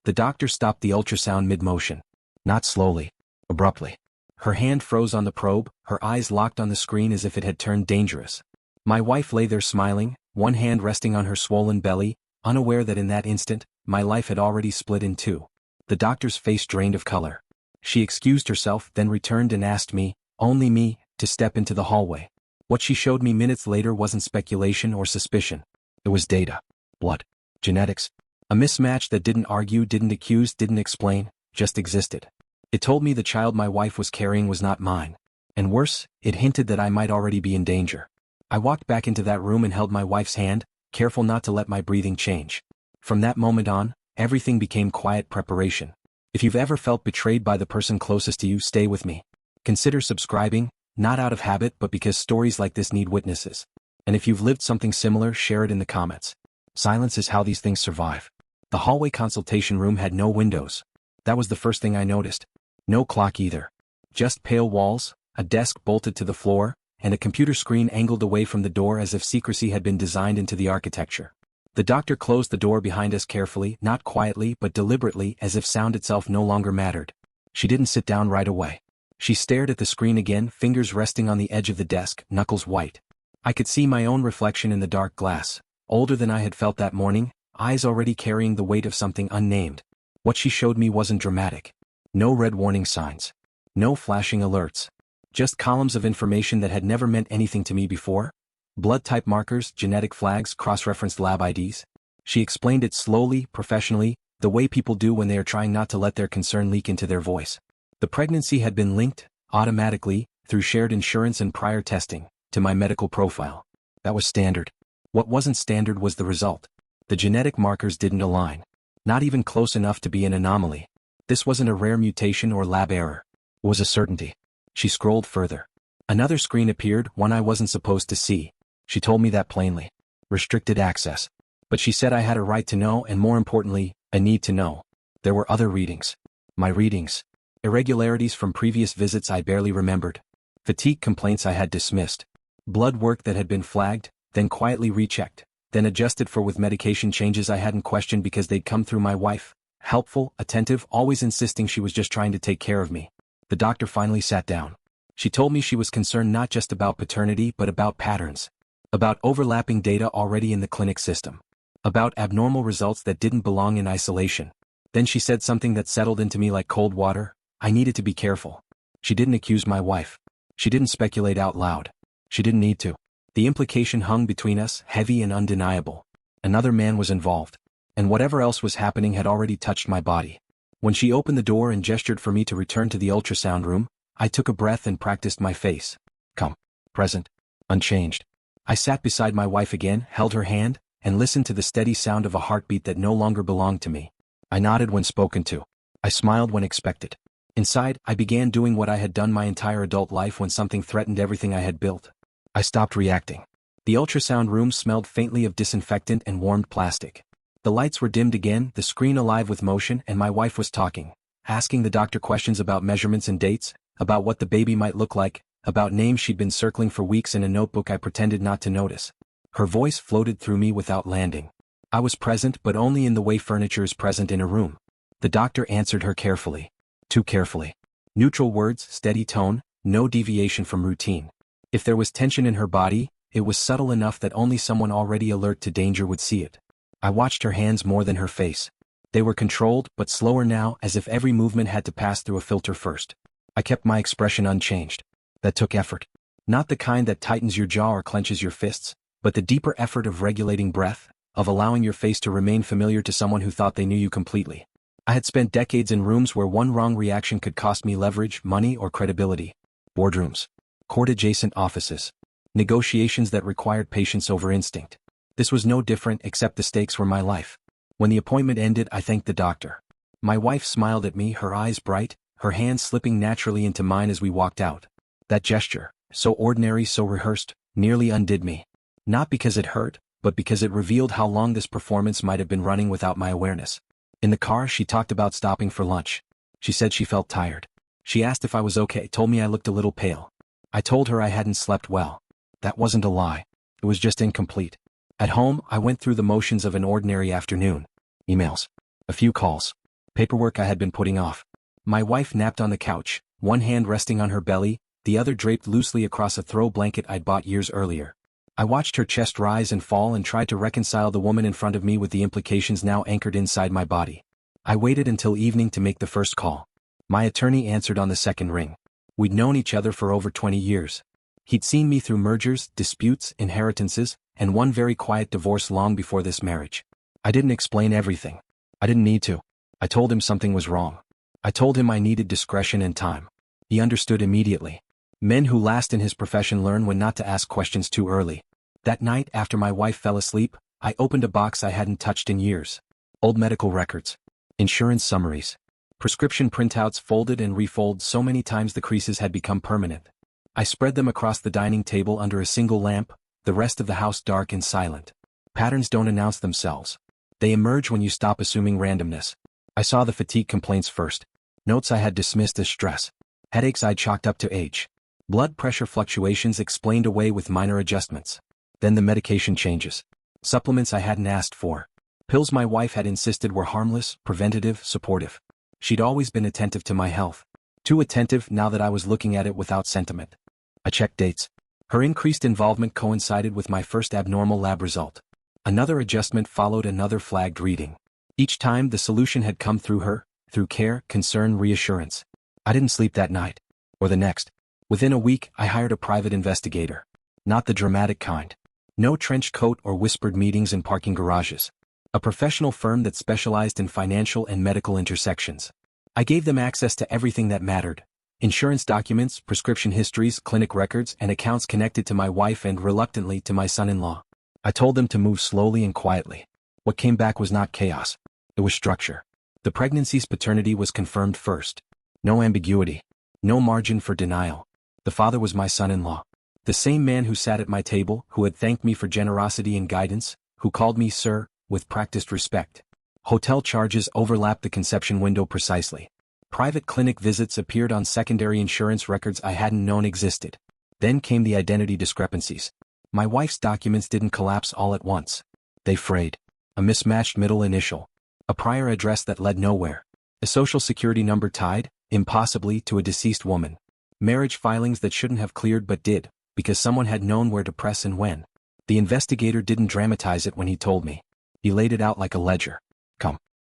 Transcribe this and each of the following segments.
The doctor stopped the ultrasound mid-motion. Not slowly. Abruptly. Her hand froze on the probe, her eyes locked on the screen as if it had turned dangerous. My wife lay there smiling, one hand resting on her swollen belly, unaware that in that instant, my life had already split in two. The doctor's face drained of color. She excused herself, then returned and asked me, only me, to step into the hallway. What she showed me minutes later wasn't speculation or suspicion. It was data. Blood. Genetics. A mismatch that didn't argue, didn't accuse, didn't explain, just existed. It told me the child my wife was carrying was not mine. And worse, it hinted that I might already be in danger. I walked back into that room and held my wife's hand, careful not to let my breathing change. From that moment on, everything became quiet preparation. If you've ever felt betrayed by the person closest to you, stay with me. Consider subscribing, not out of habit but because stories like this need witnesses. And if you've lived something similar, share it in the comments. Silence is how these things survive. The hallway consultation room had no windows. That was the first thing I noticed. No clock either. Just pale walls, a desk bolted to the floor, and a computer screen angled away from the door as if secrecy had been designed into the architecture. The doctor closed the door behind us carefully, not quietly but deliberately, as if sound itself no longer mattered. She didn't sit down right away. She stared at the screen again, fingers resting on the edge of the desk, knuckles white. I could see my own reflection in the dark glass, older than I had felt that morning, eyes already carrying the weight of something unnamed. What she showed me wasn't dramatic. No red warning signs. No flashing alerts. Just columns of information that had never meant anything to me before. Blood type markers, genetic flags, cross-referenced lab IDs. She explained it slowly, professionally, the way people do when they are trying not to let their concern leak into their voice. The pregnancy had been linked, automatically, through shared insurance and prior testing, to my medical profile. That was standard. What wasn't standard was the result. The genetic markers didn't align. Not even close enough to be an anomaly. This wasn't a rare mutation or lab error. It was a certainty. She scrolled further. Another screen appeared, one I wasn't supposed to see. She told me that plainly. Restricted access. But she said I had a right to know and, more importantly, a need to know. There were other readings. My readings. Irregularities from previous visits I barely remembered. Fatigue complaints I had dismissed. Blood work that had been flagged, then quietly rechecked, then adjusted for with medication changes I hadn't questioned because they'd come through my wife. Helpful, attentive, always insisting she was just trying to take care of me. The doctor finally sat down. She told me she was concerned not just about paternity but about patterns. About overlapping data already in the clinic system. About abnormal results that didn't belong in isolation. Then she said something that settled into me like cold water. I needed to be careful. She didn't accuse my wife. She didn't speculate out loud. She didn't need to. The implication hung between us, heavy and undeniable. Another man was involved. And whatever else was happening had already touched my body. When she opened the door and gestured for me to return to the ultrasound room, I took a breath and practiced my face. Calm. Present. Unchanged. I sat beside my wife again, held her hand, and listened to the steady sound of a heartbeat that no longer belonged to me. I nodded when spoken to. I smiled when expected. Inside, I began doing what I had done my entire adult life when something threatened everything I had built. I stopped reacting. The ultrasound room smelled faintly of disinfectant and warmed plastic. The lights were dimmed again, the screen alive with motion, and my wife was talking, asking the doctor questions about measurements and dates, about what the baby might look like, about names she'd been circling for weeks in a notebook I pretended not to notice. Her voice floated through me without landing. I was present, but only in the way furniture is present in a room. The doctor answered her carefully. Too carefully. Neutral words, steady tone, no deviation from routine. If there was tension in her body, it was subtle enough that only someone already alert to danger would see it. I watched her hands more than her face. They were controlled, but slower now, as if every movement had to pass through a filter first. I kept my expression unchanged. That took effort. Not the kind that tightens your jaw or clenches your fists, but the deeper effort of regulating breath, of allowing your face to remain familiar to someone who thought they knew you completely. I had spent decades in rooms where one wrong reaction could cost me leverage, money, or credibility. Boardrooms. Court-adjacent offices. Negotiations that required patience over instinct. This was no different, except the stakes were my life. When the appointment ended, I thanked the doctor. My wife smiled at me, her eyes bright, her hands slipping naturally into mine as we walked out. That gesture, so ordinary, so rehearsed, nearly undid me. Not because it hurt, but because it revealed how long this performance might have been running without my awareness. In the car, she talked about stopping for lunch. She said she felt tired. She asked if I was okay, told me I looked a little pale. I told her I hadn't slept well. That wasn't a lie. It was just incomplete. At home, I went through the motions of an ordinary afternoon. Emails. A few calls. paperwork I had been putting off. My wife napped on the couch, one hand resting on her belly, the other draped loosely across a throw blanket I'd bought years earlier. I watched her chest rise and fall and tried to reconcile the woman in front of me with the implications now anchored inside my body. I waited until evening to make the first call. My attorney answered on the second ring. We'd known each other for over 20 years. He'd seen me through mergers, disputes, inheritances, and one very quiet divorce long before this marriage. I didn't explain everything. I didn't need to. I told him something was wrong. I told him I needed discretion and time. He understood immediately. Men who last in his profession learn when not to ask questions too early. That night, after my wife fell asleep, I opened a box I hadn't touched in years. Old medical records. Insurance summaries. Prescription printouts folded and refolded so many times the creases had become permanent. I spread them across the dining table under a single lamp, the rest of the house dark and silent. Patterns don't announce themselves. They emerge when you stop assuming randomness. I saw the fatigue complaints first. Notes I had dismissed as stress. Headaches I'd chalked up to age. Blood pressure fluctuations explained away with minor adjustments. Then the medication changes. Supplements I hadn't asked for. Pills my wife had insisted were harmless, preventative, supportive. She'd always been attentive to my health. Too attentive now that I was looking at it without sentiment. I checked dates. Her increased involvement coincided with my first abnormal lab result. Another adjustment followed another flagged reading. Each time the solution had come through her, through care, concern, reassurance. I didn't sleep that night. Or the next. Within a week, I hired a private investigator. Not the dramatic kind. No trench coat or whispered meetings in parking garages. A professional firm that specialized in financial and medical intersections. I gave them access to everything that mattered. Insurance documents, prescription histories, clinic records, and accounts connected to my wife and, reluctantly, to my son-in-law. I told them to move slowly and quietly. What came back was not chaos. It was structure. The pregnancy's paternity was confirmed first. No ambiguity. No margin for denial. The father was my son-in-law. The same man who sat at my table, who had thanked me for generosity and guidance, who called me sir, with practiced respect. Hotel charges overlapped the conception window precisely. Private clinic visits appeared on secondary insurance records I hadn't known existed. Then came the identity discrepancies. My wife's documents didn't collapse all at once. They frayed. A mismatched middle initial. A prior address that led nowhere. A social security number tied, impossibly, to a deceased woman. Marriage filings that shouldn't have cleared but did, because someone had known where to press and when. The investigator didn't dramatize it when he told me. He laid it out like a ledger.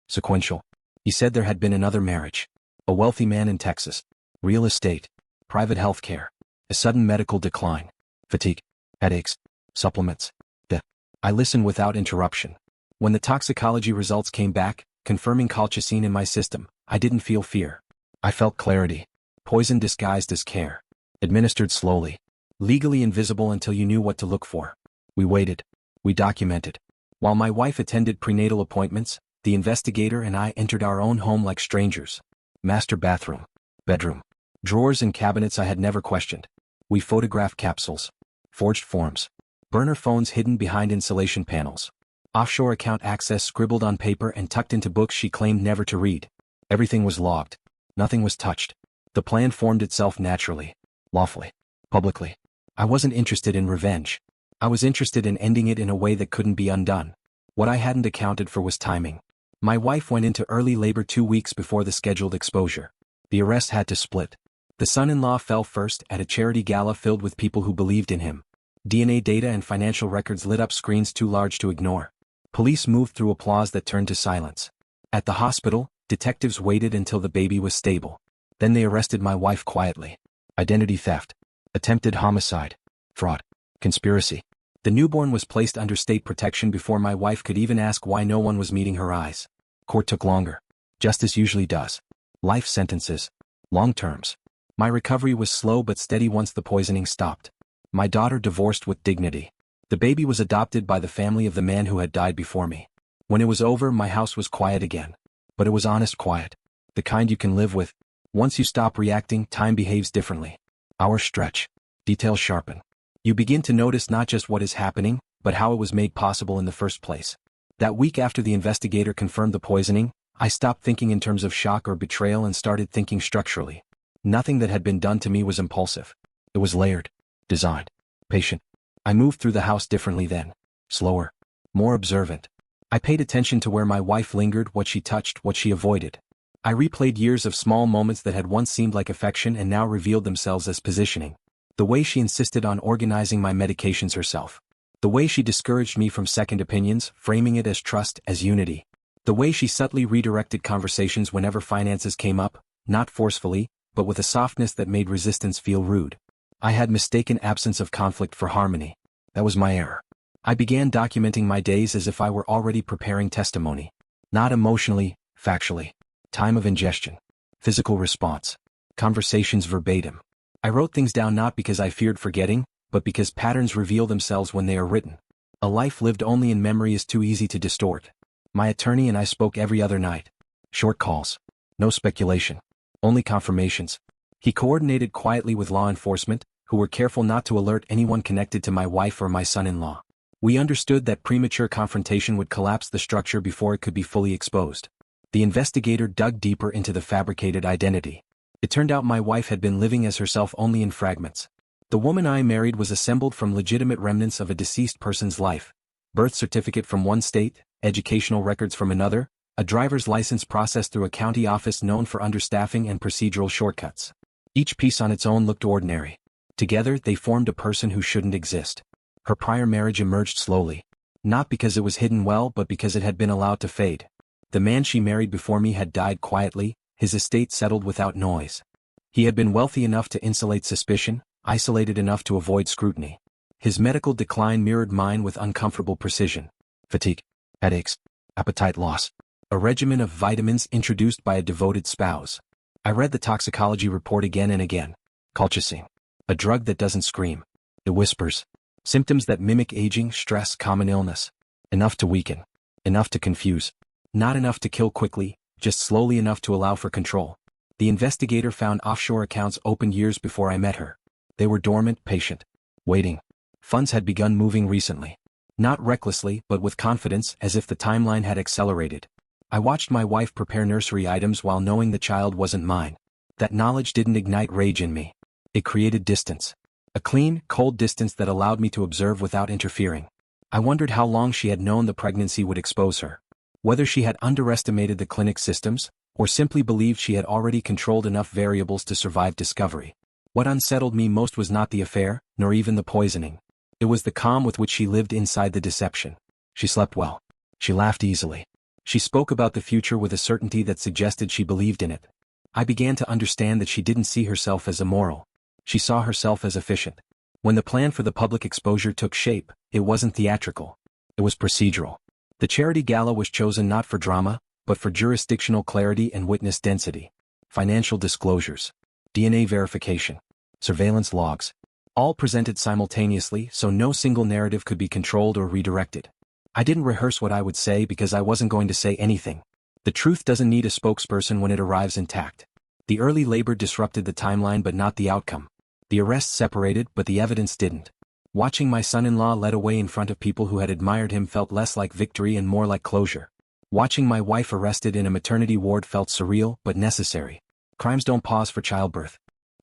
Sequential. He said there had been another marriage. A wealthy man in Texas. Real estate. Private health care. A sudden medical decline. Fatigue. Headaches. Supplements. Death. I listened without interruption. When the toxicology results came back, confirming colchicine in my system, I didn't feel fear. I felt clarity. Poison disguised as care. Administered slowly. Legally invisible until you knew what to look for. We waited. We documented. While my wife attended prenatal appointments, the investigator and I entered our own home like strangers. Master bathroom. Bedroom. Drawers and cabinets I had never questioned. We photographed capsules. Forged forms. Burner phones hidden behind insulation panels. Offshore account access scribbled on paper and tucked into books she claimed never to read. Everything was logged. Nothing was touched. The plan formed itself naturally. Lawfully. Publicly. I wasn't interested in revenge. I was interested in ending it in a way that couldn't be undone. What I hadn't accounted for was timing. My wife went into early labor 2 weeks before the scheduled exposure. The arrest had to split. The son-in-law fell first at a charity gala filled with people who believed in him. DNA data and financial records lit up screens too large to ignore. Police moved through applause that turned to silence. At the hospital, detectives waited until the baby was stable. Then they arrested my wife quietly. Identity theft. Attempted homicide. Fraud. Conspiracy. The newborn was placed under state protection before my wife could even ask why no one was meeting her eyes. Court took longer. Justice usually does. Life sentences. Long terms. My recovery was slow but steady once the poisoning stopped. My daughter divorced with dignity. The baby was adopted by the family of the man who had died before me. When it was over, my house was quiet again. But it was honest quiet. The kind you can live with. Once you stop reacting, time behaves differently. Hours stretch. Details sharpen. You begin to notice not just what is happening, but how it was made possible in the first place. That week after the investigator confirmed the poisoning, I stopped thinking in terms of shock or betrayal and started thinking structurally. Nothing that had been done to me was impulsive. It was layered. Designed. Patient. I moved through the house differently then. Slower. More observant. I paid attention to where my wife lingered, what she touched, what she avoided. I replayed years of small moments that had once seemed like affection and now revealed themselves as positioning. The way she insisted on organizing my medications herself. The way she discouraged me from second opinions, framing it as trust, as unity. The way she subtly redirected conversations whenever finances came up, not forcefully, but with a softness that made resistance feel rude. I had mistaken absence of conflict for harmony. That was my error. I began documenting my days as if I were already preparing testimony. Not emotionally, factually. Time of ingestion. Physical response. Conversations verbatim. I wrote things down not because I feared forgetting, but because patterns reveal themselves when they are written. A life lived only in memory is too easy to distort. My attorney and I spoke every other night. Short calls. No speculation. Only confirmations. He coordinated quietly with law enforcement, who were careful not to alert anyone connected to my wife or my son-in-law. We understood that premature confrontation would collapse the structure before it could be fully exposed. The investigator dug deeper into the fabricated identity. It turned out my wife had been living as herself only in fragments. The woman I married was assembled from legitimate remnants of a deceased person's life. Birth certificate from one state, educational records from another, a driver's license processed through a county office known for understaffing and procedural shortcuts. Each piece on its own looked ordinary. Together, they formed a person who shouldn't exist. Her prior marriage emerged slowly. Not because it was hidden well, but because it had been allowed to fade. The man she married before me had died quietly, his estate settled without noise. He had been wealthy enough to insulate suspicion, isolated enough to avoid scrutiny. His medical decline mirrored mine with uncomfortable precision. Fatigue, headaches, appetite loss. A regimen of vitamins introduced by a devoted spouse. I read the toxicology report again and again. Colchicine. A drug that doesn't scream. It whispers. Symptoms that mimic aging, stress, common illness. Enough to weaken. Enough to confuse. Not enough to kill quickly, just slowly enough to allow for control. The investigator found offshore accounts opened years before I met her. They were dormant, patient. Waiting. Funds had begun moving recently. Not recklessly, but with confidence, as if the timeline had accelerated. I watched my wife prepare nursery items while knowing the child wasn't mine. That knowledge didn't ignite rage in me. It created distance. A clean, cold distance that allowed me to observe without interfering. I wondered how long she had known the pregnancy would expose her. Whether she had underestimated the clinic systems, or simply believed she had already controlled enough variables to survive discovery. What unsettled me most was not the affair, nor even the poisoning. It was the calm with which she lived inside the deception. She slept well. She laughed easily. She spoke about the future with a certainty that suggested she believed in it. I began to understand that she didn't see herself as immoral. She saw herself as efficient. When the plan for the public exposure took shape, it wasn't theatrical. It was procedural. The charity gala was chosen not for drama, but for jurisdictional clarity and witness density. Financial disclosures. DNA verification. Surveillance logs. All presented simultaneously, so no single narrative could be controlled or redirected. I didn't rehearse what I would say because I wasn't going to say anything. The truth doesn't need a spokesperson when it arrives intact. The early labor disrupted the timeline but not the outcome. The arrests separated, but the evidence didn't. Watching my son-in-law led away in front of people who had admired him felt less like victory and more like closure. Watching my wife arrested in a maternity ward felt surreal but necessary. Crimes don't pause for childbirth.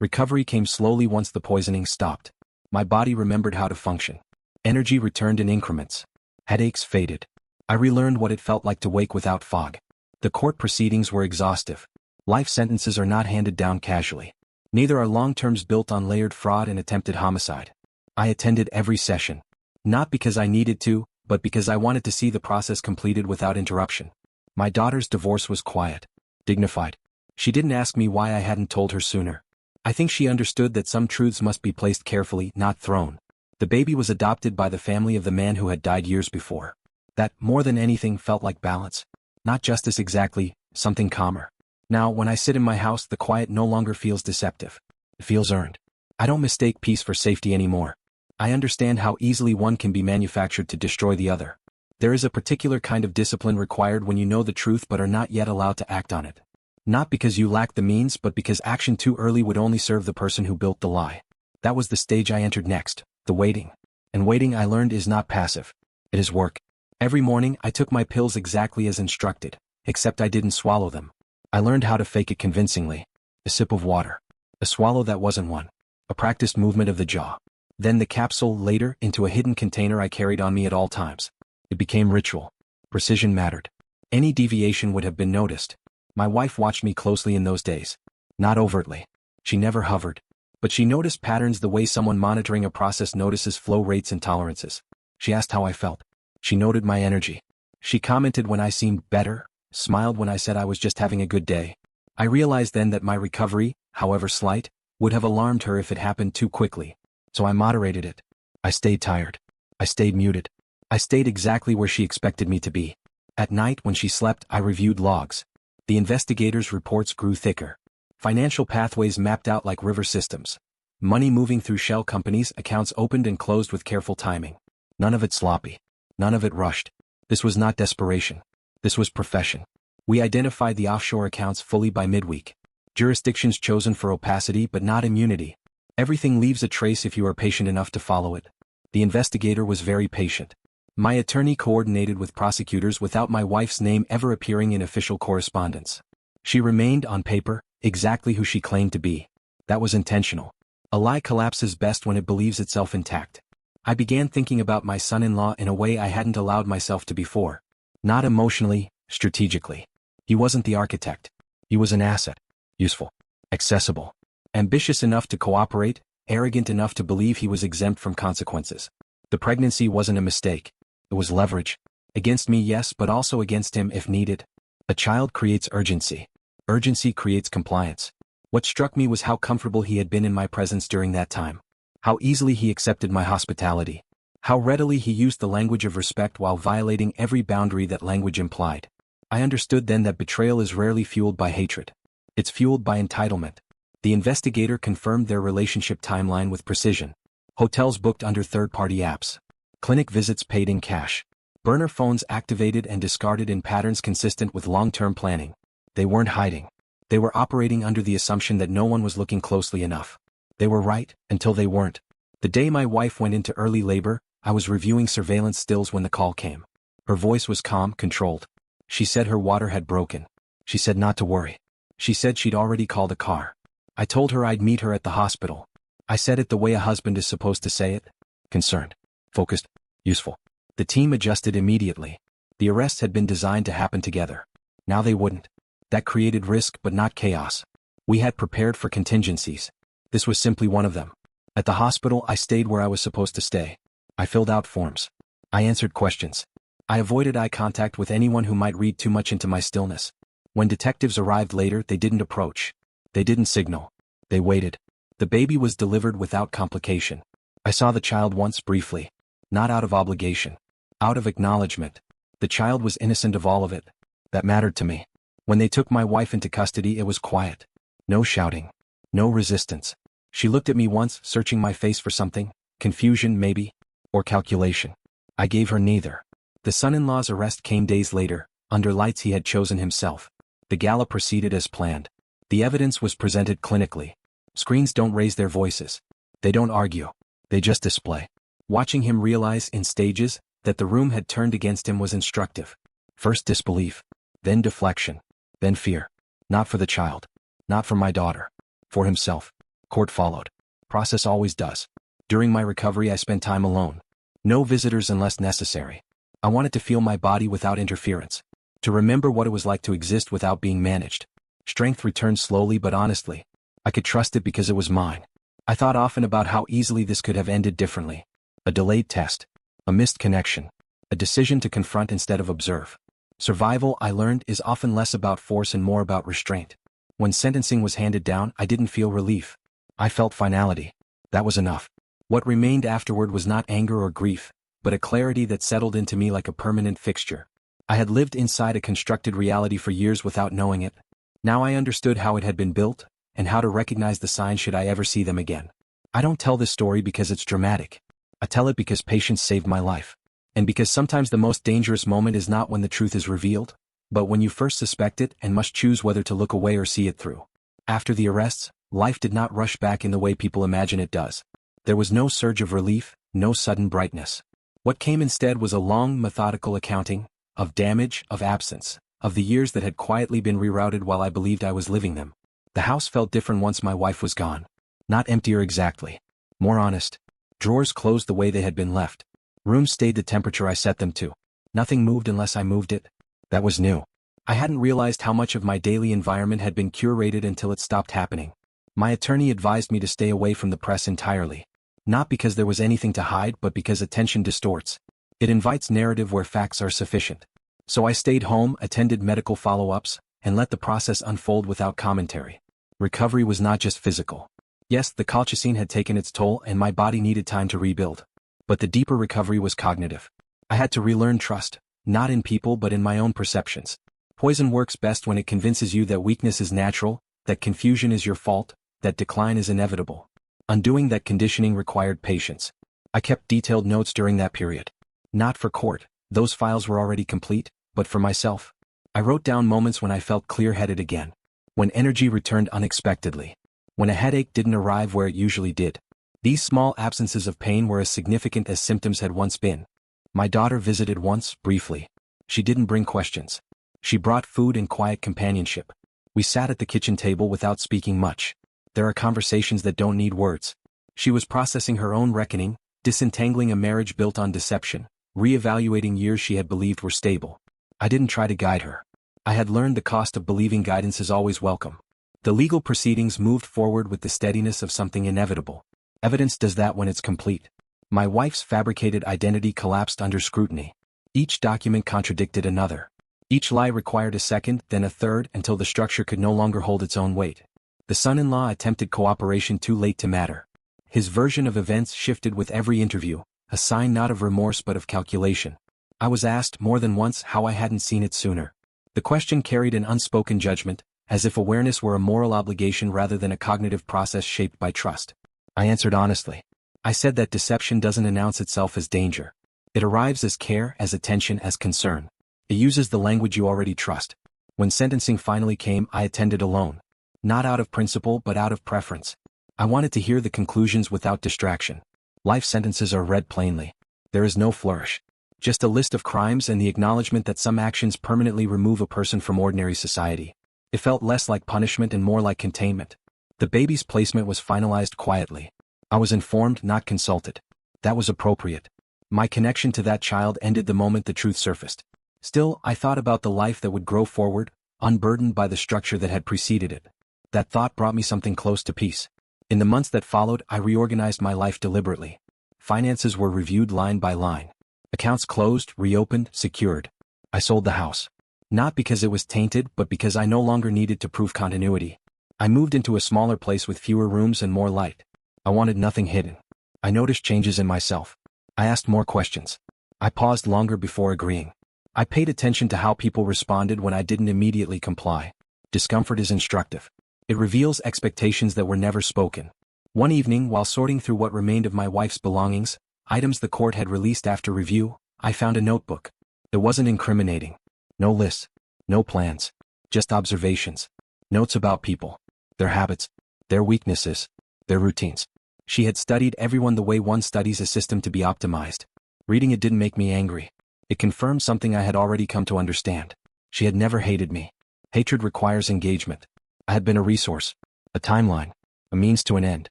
Recovery came slowly once the poisoning stopped. My body remembered how to function. Energy returned in increments. Headaches faded. I relearned what it felt like to wake without fog. The court proceedings were exhaustive. Life sentences are not handed down casually. Neither are long terms built on layered fraud and attempted homicide. I attended every session. Not because I needed to, but because I wanted to see the process completed without interruption. My daughter's divorce was quiet, dignified. She didn't ask me why I hadn't told her sooner. I think she understood that some truths must be placed carefully, not thrown. The baby was adopted by the family of the man who had died years before. That, more than anything, felt like balance. Not justice exactly, something calmer. Now, when I sit in my house, the quiet no longer feels deceptive. It feels earned. I don't mistake peace for safety anymore. I understand how easily one can be manufactured to destroy the other. There is a particular kind of discipline required when you know the truth but are not yet allowed to act on it. Not because you lack the means, but because action too early would only serve the person who built the lie. That was the stage I entered next, the waiting. And waiting, I learned, is not passive. It is work. Every morning, I took my pills exactly as instructed, except I didn't swallow them. I learned how to fake it convincingly. A sip of water. A swallow that wasn't one. A practiced movement of the jaw. Then the capsule, later, into a hidden container I carried on me at all times. It became ritual. Precision mattered. Any deviation would have been noticed. My wife watched me closely in those days. Not overtly. She never hovered. But she noticed patterns the way someone monitoring a process notices flow rates and tolerances. She asked how I felt. She noted my energy. She commented when I seemed better, smiled when I said I was just having a good day. I realized then that my recovery, however slight, would have alarmed her if it happened too quickly. So I moderated it. I stayed tired. I stayed muted. I stayed exactly where she expected me to be. At night when she slept, I reviewed logs. The investigators' reports grew thicker. Financial pathways mapped out like river systems. Money moving through shell companies, accounts opened and closed with careful timing. None of it sloppy. None of it rushed. This was not desperation. This was profession. We identified the offshore accounts fully by midweek. Jurisdictions chosen for opacity but not immunity. Everything leaves a trace if you are patient enough to follow it. The investigator was very patient. My attorney coordinated with prosecutors without my wife's name ever appearing in official correspondence. She remained, on paper, exactly who she claimed to be. That was intentional. A lie collapses best when it believes itself intact. I began thinking about my son-in-law in a way I hadn't allowed myself to before. Not emotionally, strategically. He wasn't the architect. He was an asset. Useful. Accessible. Ambitious enough to cooperate, arrogant enough to believe he was exempt from consequences. The pregnancy wasn't a mistake. It was leverage. Against me, yes, but also against him if needed. A child creates urgency. Urgency creates compliance. What struck me was how comfortable he had been in my presence during that time. How easily he accepted my hospitality. How readily he used the language of respect while violating every boundary that language implied. I understood then that betrayal is rarely fueled by hatred. It's fueled by entitlement. The investigator confirmed their relationship timeline with precision. Hotels booked under third-party apps. Clinic visits paid in cash. Burner phones activated and discarded in patterns consistent with long-term planning. They weren't hiding. They were operating under the assumption that no one was looking closely enough. They were right, until they weren't. The day my wife went into early labor, I was reviewing surveillance stills when the call came. Her voice was calm, controlled. She said her water had broken. She said not to worry. She said she'd already called a car. I told her I'd meet her at the hospital. I said it the way a husband is supposed to say it. Concerned. Focused. Useful. The team adjusted immediately. The arrests had been designed to happen together. Now they wouldn't. That created risk but not chaos. We had prepared for contingencies. This was simply one of them. At the hospital, I stayed where I was supposed to stay. I filled out forms. I answered questions. I avoided eye contact with anyone who might read too much into my stillness. When detectives arrived later, they didn't approach. They didn't signal. They waited. The baby was delivered without complication. I saw the child once briefly. Not out of obligation. Out of acknowledgement. The child was innocent of all of it. That mattered to me. When they took my wife into custody, it was quiet. No shouting. No resistance. She looked at me once, searching my face for something. Confusion, maybe. Or calculation. I gave her neither. The son-in-law's arrest came days later, under lights he had chosen himself. The gala proceeded as planned. The evidence was presented clinically. Screens don't raise their voices. They don't argue. They just display. Watching him realize, in stages, that the room had turned against him was instructive. First disbelief. Then deflection. Then fear. Not for the child. Not for my daughter. For himself. Court followed. Process always does. During my recovery, I spent time alone. No visitors unless necessary. I wanted to feel my body without interference. To remember what it was like to exist without being managed. Strength returned slowly but honestly. I could trust it because it was mine. I thought often about how easily this could have ended differently. A delayed test. A missed connection. A decision to confront instead of observe. Survival, I learned, is often less about force and more about restraint. When sentencing was handed down, I didn't feel relief. I felt finality. That was enough. What remained afterward was not anger or grief, but a clarity that settled into me like a permanent fixture. I had lived inside a constructed reality for years without knowing it. Now I understood how it had been built, and how to recognize the signs should I ever see them again. I don't tell this story because it's dramatic. I tell it because patience saved my life. And because sometimes the most dangerous moment is not when the truth is revealed, but when you first suspect it and must choose whether to look away or see it through. After the arrests, life did not rush back in the way people imagine it does. There was no surge of relief, no sudden brightness. What came instead was a long, methodical accounting, of damage, of absence, of the years that had quietly been rerouted while I believed I was living them. The house felt different once my wife was gone. Not emptier exactly. More honest. Drawers closed the way they had been left. Rooms stayed the temperature I set them to. Nothing moved unless I moved it. That was new. I hadn't realized how much of my daily environment had been curated until it stopped happening. My attorney advised me to stay away from the press entirely. Not because there was anything to hide, but because attention distorts. It invites narrative where facts are sufficient. So I stayed home, attended medical follow-ups, and let the process unfold without commentary. Recovery was not just physical. Yes, the colchicine had taken its toll and my body needed time to rebuild. But the deeper recovery was cognitive. I had to relearn trust, not in people but in my own perceptions. Poison works best when it convinces you that weakness is natural, that confusion is your fault, that decline is inevitable. Undoing that conditioning required patience. I kept detailed notes during that period. Not for court, those files were already complete, but for myself. I wrote down moments when I felt clear-headed again. When energy returned unexpectedly. When a headache didn't arrive where it usually did. These small absences of pain were as significant as symptoms had once been. My daughter visited once, briefly. She didn't bring questions. She brought food and quiet companionship. We sat at the kitchen table without speaking much. There are conversations that don't need words. She was processing her own reckoning, disentangling a marriage built on deception, re-evaluating years she had believed were stable. I didn't try to guide her. I had learned the cost of believing guidance is always welcome. The legal proceedings moved forward with the steadiness of something inevitable. Evidence does that when it's complete. My wife's fabricated identity collapsed under scrutiny. Each document contradicted another. Each lie required a second, then a third, until the structure could no longer hold its own weight. The son-in-law attempted cooperation too late to matter. His version of events shifted with every interview, a sign not of remorse but of calculation. I was asked more than once how I hadn't seen it sooner. The question carried an unspoken judgment, as if awareness were a moral obligation rather than a cognitive process shaped by trust. I answered honestly. I said that deception doesn't announce itself as danger. It arrives as care, as attention, as concern. It uses the language you already trust. When sentencing finally came, I attended alone. Not out of principle but out of preference. I wanted to hear the conclusions without distraction. Life sentences are read plainly. There is no flourish. Just a list of crimes and the acknowledgement that some actions permanently remove a person from ordinary society. It felt less like punishment and more like containment. The baby's placement was finalized quietly. I was informed, not consulted. That was appropriate. My connection to that child ended the moment the truth surfaced. Still, I thought about the life that would grow forward, unburdened by the structure that had preceded it. That thought brought me something close to peace. In the months that followed, I reorganized my life deliberately. Finances were reviewed line by line. Accounts closed, reopened, secured. I sold the house. Not because it was tainted, but because I no longer needed to prove continuity. I moved into a smaller place with fewer rooms and more light. I wanted nothing hidden. I noticed changes in myself. I asked more questions. I paused longer before agreeing. I paid attention to how people responded when I didn't immediately comply. Discomfort is instructive. It reveals expectations that were never spoken. One evening, while sorting through what remained of my wife's belongings, items the court had released after review, I found a notebook. It wasn't incriminating. No lists. No plans. Just observations. Notes about people. Their habits. Their weaknesses. Their routines. She had studied everyone the way one studies a system to be optimized. Reading it didn't make me angry. It confirmed something I had already come to understand. She had never hated me. Hatred requires engagement. I had been a resource, a timeline, a means to an end.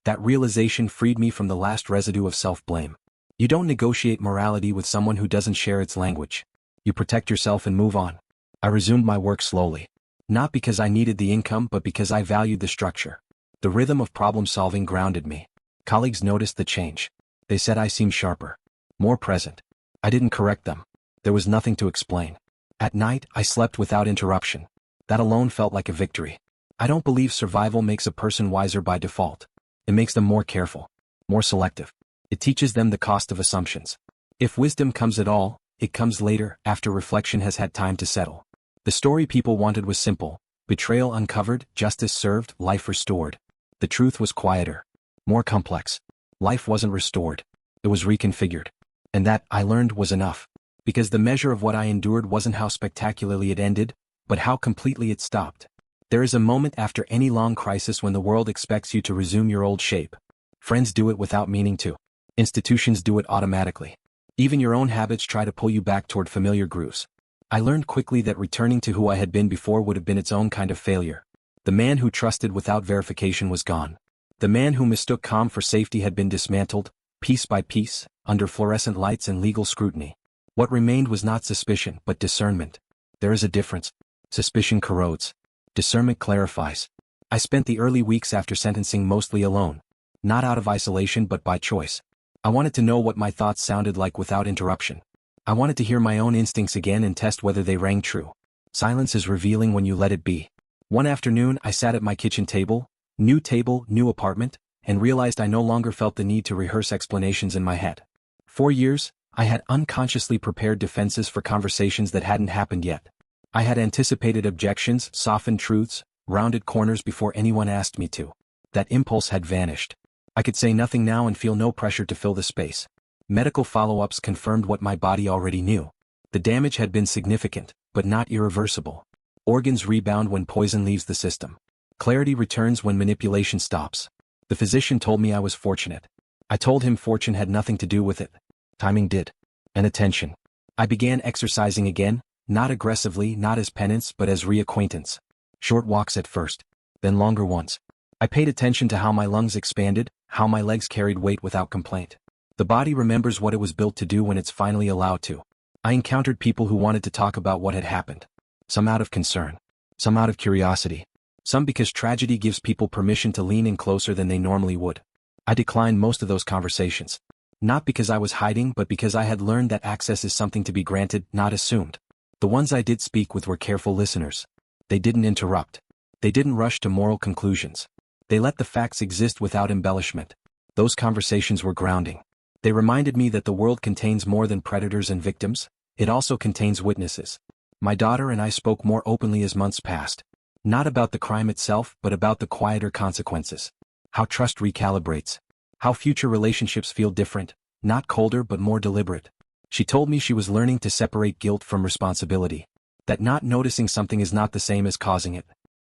That realization freed me from the last residue of self-blame. You don't negotiate morality with someone who doesn't share its language. You protect yourself and move on. I resumed my work slowly. Not because I needed the income but because I valued the structure. The rhythm of problem-solving grounded me. Colleagues noticed the change. They said I seemed sharper, more present. I didn't correct them. There was nothing to explain. At night, I slept without interruption. That alone felt like a victory. I don't believe survival makes a person wiser by default. It makes them more careful, more selective. It teaches them the cost of assumptions. If wisdom comes at all, it comes later, after reflection has had time to settle. The story people wanted was simple. Betrayal uncovered, justice served, life restored. The truth was quieter, more complex. Life wasn't restored. It was reconfigured. And that, I learned, was enough. Because the measure of what I endured wasn't how spectacularly it ended, but how completely it stopped. There is a moment after any long crisis when the world expects you to resume your old shape. Friends do it without meaning to. Institutions do it automatically. Even your own habits try to pull you back toward familiar grooves. I learned quickly that returning to who I had been before would have been its own kind of failure. The man who trusted without verification was gone. The man who mistook calm for safety had been dismantled, piece by piece, under fluorescent lights and legal scrutiny. What remained was not suspicion, but discernment. There is a difference. Suspicion corrodes. Discernment clarifies. I spent the early weeks after sentencing mostly alone. Not out of isolation but by choice. I wanted to know what my thoughts sounded like without interruption. I wanted to hear my own instincts again and test whether they rang true. Silence is revealing when you let it be. One afternoon I sat at my kitchen table, new apartment, and realized I no longer felt the need to rehearse explanations in my head. For years, I had unconsciously prepared defenses for conversations that hadn't happened yet. I had anticipated objections, softened truths, rounded corners before anyone asked me to. That impulse had vanished. I could say nothing now and feel no pressure to fill the space. Medical follow-ups confirmed what my body already knew. The damage had been significant, but not irreversible. Organs rebound when poison leaves the system. Clarity returns when manipulation stops. The physician told me I was fortunate. I told him fortune had nothing to do with it. Timing did. And attention. I began exercising again, not aggressively, not as penance but as reacquaintance. Short walks at first, then longer ones. I paid attention to how my lungs expanded, how my legs carried weight without complaint. The body remembers what it was built to do when it's finally allowed to. I encountered people who wanted to talk about what had happened. Some out of concern. Some out of curiosity. Some because tragedy gives people permission to lean in closer than they normally would. I declined most of those conversations. Not because I was hiding but because I had learned that access is something to be granted, not assumed. The ones I did speak with were careful listeners. They didn't interrupt. They didn't rush to moral conclusions. They let the facts exist without embellishment. Those conversations were grounding. They reminded me that the world contains more than predators and victims, it also contains witnesses. My daughter and I spoke more openly as months passed. Not about the crime itself but about the quieter consequences. How trust recalibrates. How future relationships feel different, not colder but more deliberate. She told me she was learning to separate guilt from responsibility. That not noticing something is not the same as causing it.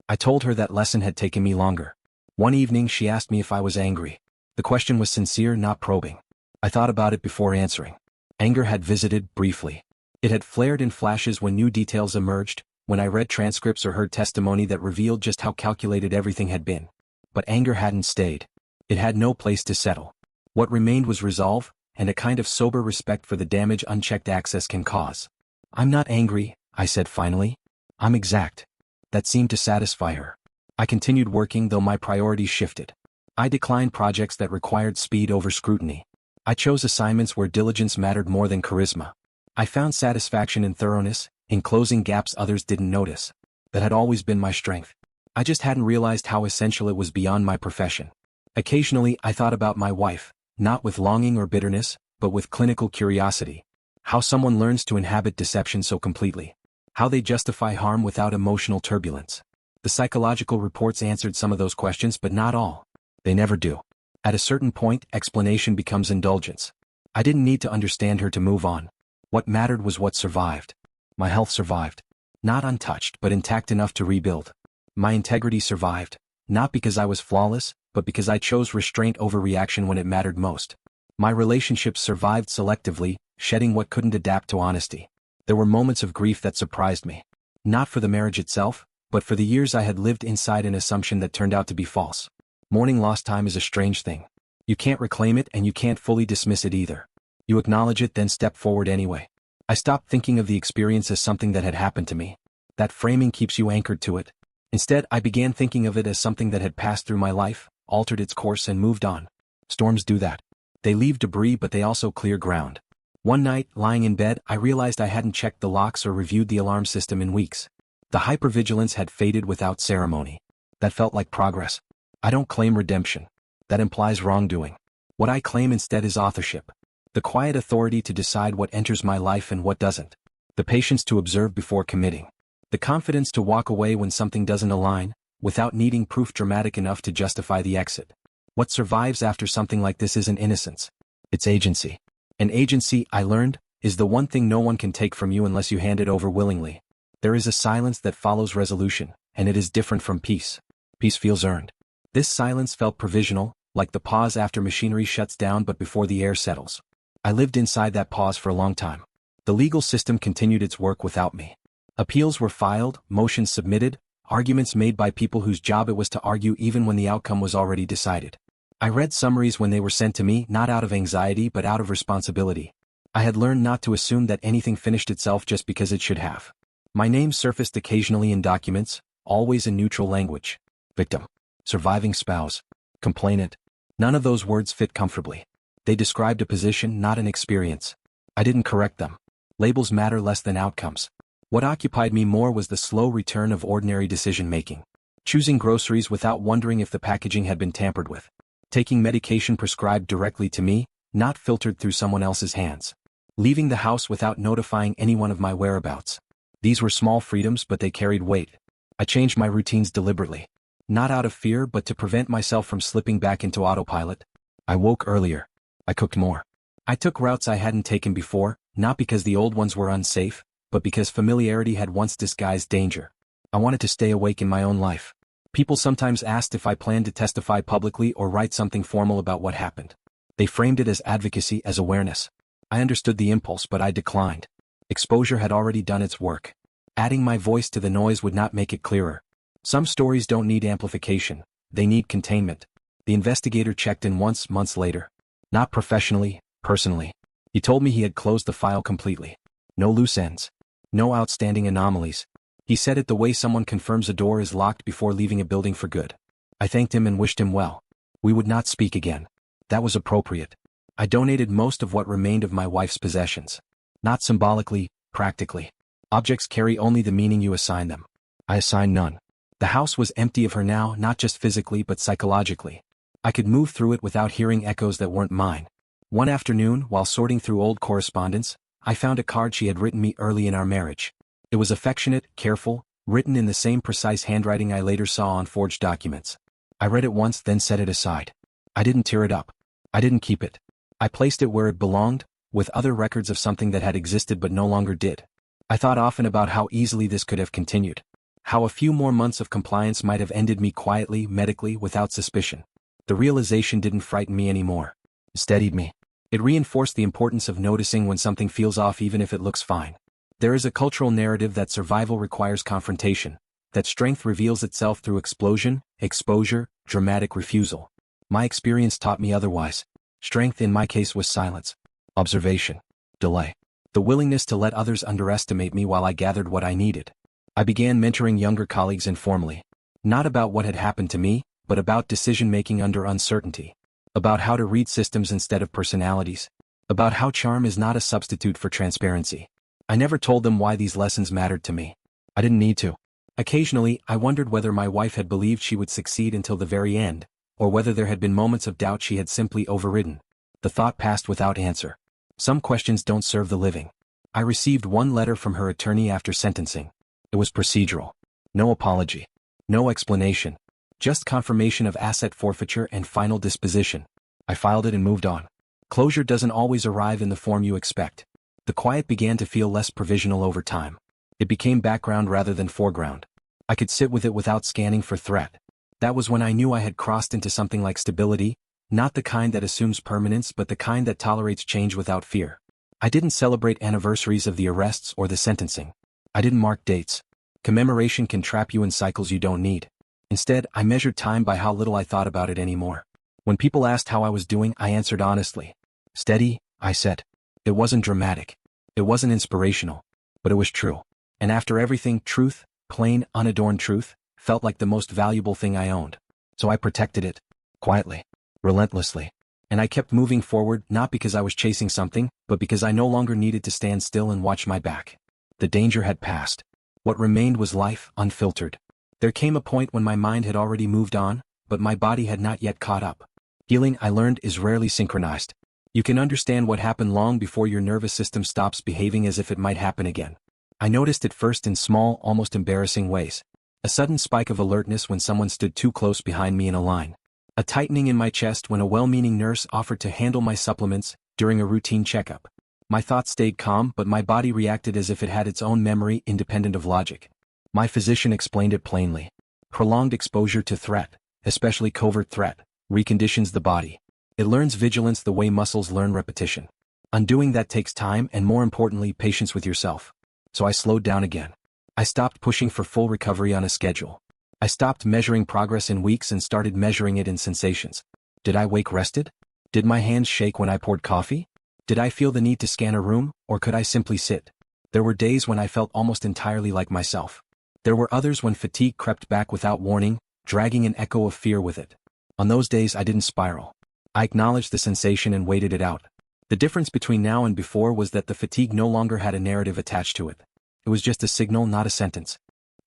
I told her that lesson had taken me longer. One evening she asked me if I was angry. The question was sincere, not probing. I thought about it before answering. Anger had visited, briefly. It had flared in flashes when new details emerged, when I read transcripts or heard testimony that revealed just how calculated everything had been. But anger hadn't stayed. It had no place to settle. What remained was resolve, and a kind of sober respect for the damage unchecked access can cause. I'm not angry, I said finally. I'm exact. That seemed to satisfy her. I continued working though my priorities shifted. I declined projects that required speed over scrutiny. I chose assignments where diligence mattered more than charisma. I found satisfaction in thoroughness, in closing gaps others didn't notice. That had always been my strength. I just hadn't realized how essential it was beyond my profession. Occasionally I thought about my wife, not with longing or bitterness, but with clinical curiosity. How someone learns to inhabit deception so completely. How they justify harm without emotional turbulence. The psychological reports answered some of those questions but not all. They never do. At a certain point, explanation becomes indulgence. I didn't need to understand her to move on. What mattered was what survived. My health survived. Not untouched but intact enough to rebuild. My integrity survived, not because I was flawless, but because I chose restraint over reaction when it mattered most. My relationships survived selectively, shedding what couldn't adapt to honesty. There were moments of grief that surprised me. Not for the marriage itself, but for the years I had lived inside an assumption that turned out to be false. Mourning lost time is a strange thing. You can't reclaim it and you can't fully dismiss it either. You acknowledge it then step forward anyway. I stopped thinking of the experience as something that had happened to me. That framing keeps you anchored to it. Instead, I began thinking of it as something that had passed through my life, altered its course and moved on. Storms do that. They leave debris but they also clear ground. One night, lying in bed, I realized I hadn't checked the locks or reviewed the alarm system in weeks. The hypervigilance had faded without ceremony. That felt like progress. I don't claim redemption. That implies wrongdoing. What I claim instead is authorship. The quiet authority to decide what enters my life and what doesn't. The patience to observe before committing. The confidence to walk away when something doesn't align, without needing proof dramatic enough to justify the exit. What survives after something like this isn't innocence. It's agency. And agency, I learned, is the one thing no one can take from you unless you hand it over willingly. There is a silence that follows resolution, and it is different from peace. Peace feels earned. This silence felt provisional, like the pause after machinery shuts down but before the air settles. I lived inside that pause for a long time. The legal system continued its work without me. Appeals were filed, motions submitted, arguments made by people whose job it was to argue even when the outcome was already decided. I read summaries when they were sent to me, not out of anxiety but out of responsibility. I had learned not to assume that anything finished itself just because it should have. My name surfaced occasionally in documents, always in neutral language. Victim. Surviving spouse. Complainant. None of those words fit comfortably. They described a position, not an experience. I didn't correct them. Labels matter less than outcomes. What occupied me more was the slow return of ordinary decision-making. Choosing groceries without wondering if the packaging had been tampered with. Taking medication prescribed directly to me, not filtered through someone else's hands. Leaving the house without notifying anyone of my whereabouts. These were small freedoms, but they carried weight. I changed my routines deliberately. Not out of fear, but to prevent myself from slipping back into autopilot. I woke earlier. I cooked more. I took routes I hadn't taken before, not because the old ones were unsafe, but because familiarity had once disguised danger. I wanted to stay awake in my own life. People sometimes asked if I planned to testify publicly or write something formal about what happened. They framed it as advocacy, as awareness. I understood the impulse, but I declined. Exposure had already done its work. Adding my voice to the noise would not make it clearer. Some stories don't need amplification, they need containment. The investigator checked in once, months later. Not professionally, personally. He told me he had closed the file completely. No loose ends. No outstanding anomalies. He said it the way someone confirms a door is locked before leaving a building for good. I thanked him and wished him well. We would not speak again. That was appropriate. I donated most of what remained of my wife's possessions. Not symbolically, practically. Objects carry only the meaning you assign them. I assigned none. The house was empty of her now, not just physically but psychologically. I could move through it without hearing echoes that weren't mine. One afternoon, while sorting through old correspondence, I found a card she had written me early in our marriage. It was affectionate, careful, written in the same precise handwriting I later saw on forged documents. I read it once, then set it aside. I didn't tear it up. I didn't keep it. I placed it where it belonged, with other records of something that had existed but no longer did. I thought often about how easily this could have continued. How a few more months of compliance might have ended me quietly, medically, without suspicion. The realization didn't frighten me anymore. It steadied me. It reinforced the importance of noticing when something feels off even if it looks fine. There is a cultural narrative that survival requires confrontation, that strength reveals itself through explosion, exposure, dramatic refusal. My experience taught me otherwise. Strength in my case was silence, observation, delay. The willingness to let others underestimate me while I gathered what I needed. I began mentoring younger colleagues informally. Not about what had happened to me, but about decision-making under uncertainty. About how to read systems instead of personalities. About how charm is not a substitute for transparency. I never told them why these lessons mattered to me. I didn't need to. Occasionally, I wondered whether my wife had believed she would succeed until the very end, or whether there had been moments of doubt she had simply overridden. The thought passed without answer. Some questions don't serve the living. I received one letter from her attorney after sentencing. It was procedural. No apology. No explanation. Just confirmation of asset forfeiture and final disposition. I filed it and moved on. Closure doesn't always arrive in the form you expect. The quiet began to feel less provisional over time. It became background rather than foreground. I could sit with it without scanning for threat. That was when I knew I had crossed into something like stability, not the kind that assumes permanence but the kind that tolerates change without fear. I didn't celebrate anniversaries of the arrests or the sentencing. I didn't mark dates. Commemoration can trap you in cycles you don't need. Instead, I measured time by how little I thought about it anymore. When people asked how I was doing, I answered honestly. Steady, I said. It wasn't dramatic. It wasn't inspirational. But it was true. And after everything, truth, plain, unadorned truth, felt like the most valuable thing I owned. So I protected it. Quietly. Relentlessly. And I kept moving forward, not because I was chasing something, but because I no longer needed to stand still and watch my back. The danger had passed. What remained was life, unfiltered. There came a point when my mind had already moved on, but my body had not yet caught up. Healing, I learned, is rarely synchronized. You can understand what happened long before your nervous system stops behaving as if it might happen again. I noticed it first in small, almost embarrassing ways. A sudden spike of alertness when someone stood too close behind me in a line. A tightening in my chest when a well-meaning nurse offered to handle my supplements during a routine checkup. My thoughts stayed calm, but my body reacted as if it had its own memory independent of logic. My physician explained it plainly. Prolonged exposure to threat, especially covert threat, reconditions the body. It learns vigilance the way muscles learn repetition. Undoing that takes time and, more importantly, patience with yourself. So I slowed down again. I stopped pushing for full recovery on a schedule. I stopped measuring progress in weeks and started measuring it in sensations. Did I wake rested? Did my hands shake when I poured coffee? Did I feel the need to scan a room, or could I simply sit? There were days when I felt almost entirely like myself. There were others when fatigue crept back without warning, dragging an echo of fear with it. On those days I didn't spiral. I acknowledged the sensation and waited it out. The difference between now and before was that the fatigue no longer had a narrative attached to it. It was just a signal, not a sentence.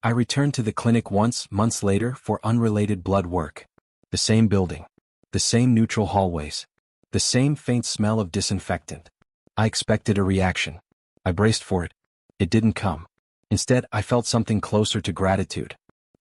I returned to the clinic once, months later, for unrelated blood work. The same building. The same neutral hallways. The same faint smell of disinfectant. I expected a reaction. I braced for it. It didn't come. Instead, I felt something closer to gratitude.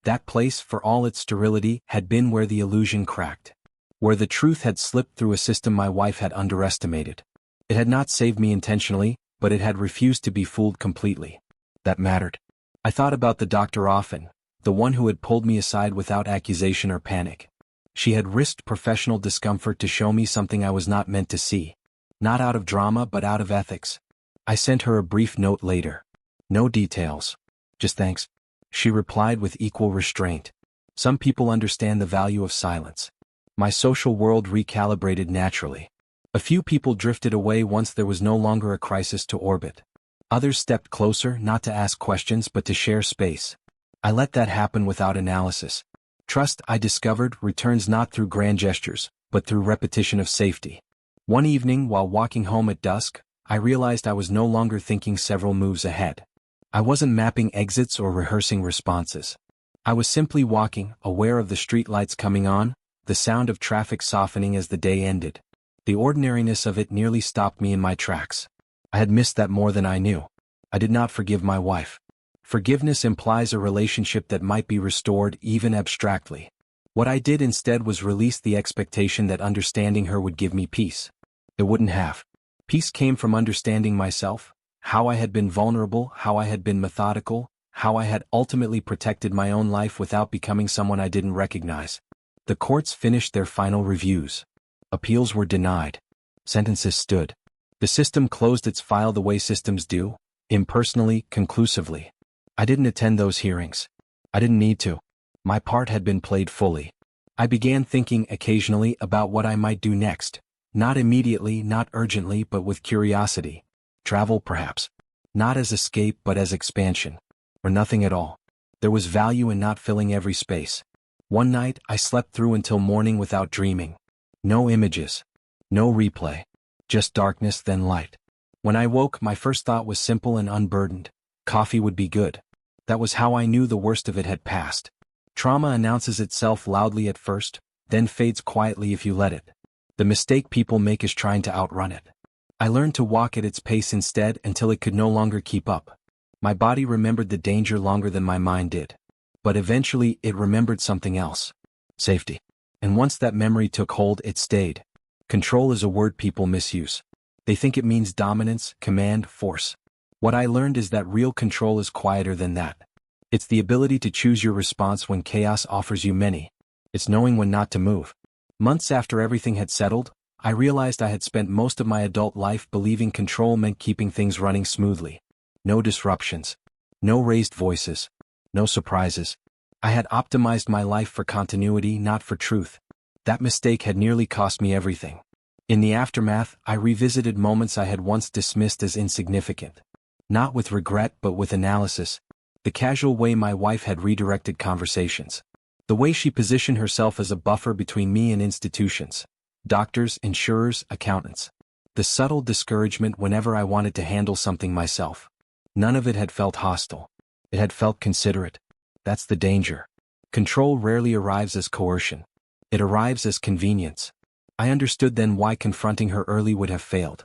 That place, for all its sterility, had been where the illusion cracked. Where the truth had slipped through a system my wife had underestimated. It had not saved me intentionally, but it had refused to be fooled completely. That mattered. I thought about the doctor often, the one who had pulled me aside without accusation or panic. She had risked professional discomfort to show me something I was not meant to see. Not out of drama but out of ethics. I sent her a brief note later. No details. Just thanks. She replied with equal restraint. Some people understand the value of silence. My social world recalibrated naturally. A few people drifted away once there was no longer a crisis to orbit. Others stepped closer, not to ask questions but to share space. I let that happen without analysis. Trust, I discovered, returns not through grand gestures, but through repetition of safety. One evening, while walking home at dusk, I realized I was no longer thinking several moves ahead. I wasn't mapping exits or rehearsing responses. I was simply walking, aware of the streetlights coming on, the sound of traffic softening as the day ended. The ordinariness of it nearly stopped me in my tracks. I had missed that more than I knew. I did not forgive my wife. Forgiveness implies a relationship that might be restored even abstractly. What I did instead was release the expectation that understanding her would give me peace. It wouldn't have. Peace came from understanding myself, how I had been vulnerable, how I had been methodical, how I had ultimately protected my own life without becoming someone I didn't recognize. The courts finished their final reviews. Appeals were denied. Sentences stood. The system closed its file the way systems do, impersonally, conclusively. I didn't attend those hearings. I didn't need to. My part had been played fully. I began thinking occasionally about what I might do next. Not immediately, not urgently, but with curiosity. Travel, perhaps. Not as escape, but as expansion. Or nothing at all. There was value in not filling every space. One night, I slept through until morning without dreaming. No images. No replay. Just darkness, then light. When I woke, my first thought was simple and unburdened. Coffee would be good. That was how I knew the worst of it had passed. Trauma announces itself loudly at first, then fades quietly if you let it. The mistake people make is trying to outrun it. I learned to walk at its pace instead until it could no longer keep up. My body remembered the danger longer than my mind did. But eventually it remembered something else. Safety. And once that memory took hold, it stayed. Control is a word people misuse. They think it means dominance, command, force. What I learned is that real control is quieter than that. It's the ability to choose your response when chaos offers you many. It's knowing when not to move. Months after everything had settled, I realized I had spent most of my adult life believing control meant keeping things running smoothly. No disruptions. No raised voices. No surprises. I had optimized my life for continuity, not for truth. That mistake had nearly cost me everything. In the aftermath, I revisited moments I had once dismissed as insignificant. Not with regret but with analysis. The casual way my wife had redirected conversations. The way she positioned herself as a buffer between me and institutions. Doctors, insurers, accountants. The subtle discouragement whenever I wanted to handle something myself. None of it had felt hostile. It had felt considerate. That's the danger. Control rarely arrives as coercion. It arrives as convenience. I understood then why confronting her early would have failed.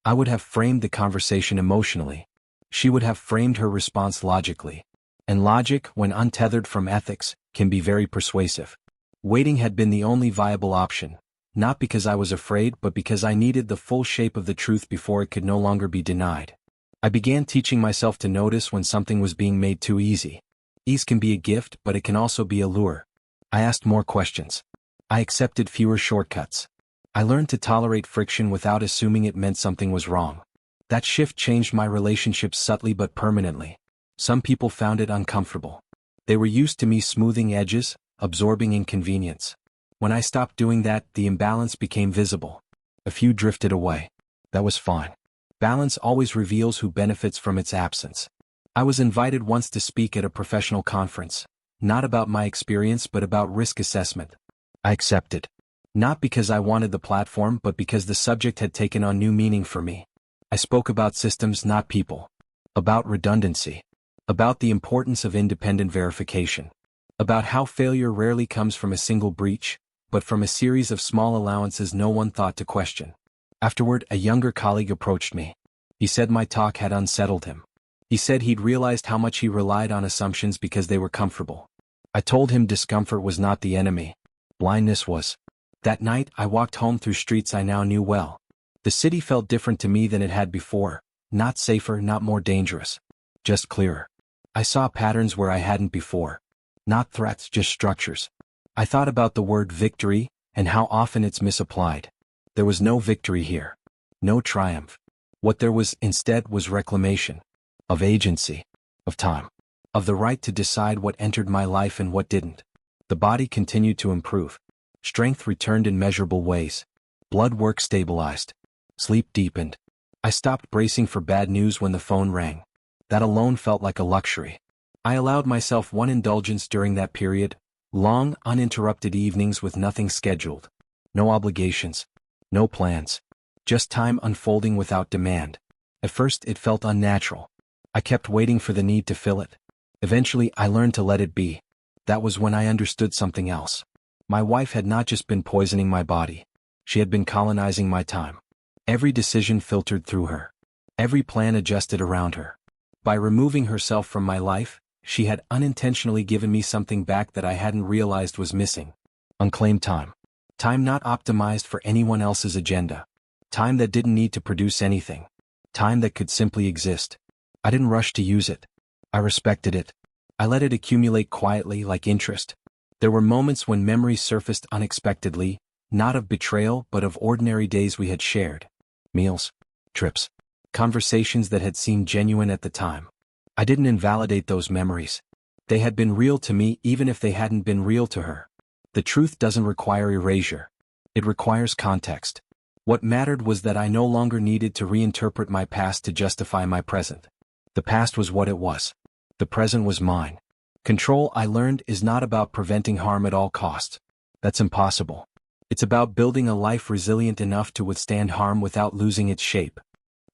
I would have framed the conversation emotionally. She would have framed her response logically. And logic, when untethered from ethics, can be very persuasive. Waiting had been the only viable option, not because I was afraid but because I needed the full shape of the truth before it could no longer be denied. I began teaching myself to notice when something was being made too easy. Ease can be a gift, but it can also be a lure. I asked more questions. I accepted fewer shortcuts. I learned to tolerate friction without assuming it meant something was wrong. That shift changed my relationships subtly but permanently. Some people found it uncomfortable. They were used to me smoothing edges, absorbing inconvenience. When I stopped doing that, the imbalance became visible. A few drifted away. That was fine. Balance always reveals who benefits from its absence. I was invited once to speak at a professional conference, not about my experience but about risk assessment. I accepted. Not because I wanted the platform but because the subject had taken on new meaning for me. I spoke about systems, not people. About redundancy. About the importance of independent verification. About how failure rarely comes from a single breach, but from a series of small allowances no one thought to question. Afterward, a younger colleague approached me. He said my talk had unsettled him. He said he'd realized how much he relied on assumptions because they were comfortable. I told him discomfort was not the enemy. Blindness was. That night, I walked home through streets I now knew well. The city felt different to me than it had before, not safer, not more dangerous. Just clearer. I saw patterns where I hadn't before. Not threats, just structures. I thought about the word victory, and how often it's misapplied. There was no victory here. No triumph. What there was instead was reclamation. Of agency. Of time. Of the right to decide what entered my life and what didn't. The body continued to improve. Strength returned in measurable ways. Blood work stabilized. Sleep deepened. I stopped bracing for bad news when the phone rang. That alone felt like a luxury. I allowed myself one indulgence during that period, long, uninterrupted evenings with nothing scheduled. No obligations. No plans. Just time unfolding without demand. At first it felt unnatural. I kept waiting for the need to fill it. Eventually I learned to let it be. That was when I understood something else. My wife had not just been poisoning my body. She had been colonizing my time. Every decision filtered through her. Every plan adjusted around her. By removing herself from my life, she had unintentionally given me something back that I hadn't realized was missing. Unclaimed time. Time not optimized for anyone else's agenda. Time that didn't need to produce anything. Time that could simply exist. I didn't rush to use it. I respected it. I let it accumulate quietly like interest. There were moments when memories surfaced unexpectedly, not of betrayal but of ordinary days we had shared. Meals. Trips. Conversations that had seemed genuine at the time. I didn't invalidate those memories. They had been real to me even if they hadn't been real to her. The truth doesn't require erasure. It requires context. What mattered was that I no longer needed to reinterpret my past to justify my present. The past was what it was. The present was mine. Control, I learned, is not about preventing harm at all costs. That's impossible. It's about building a life resilient enough to withstand harm without losing its shape.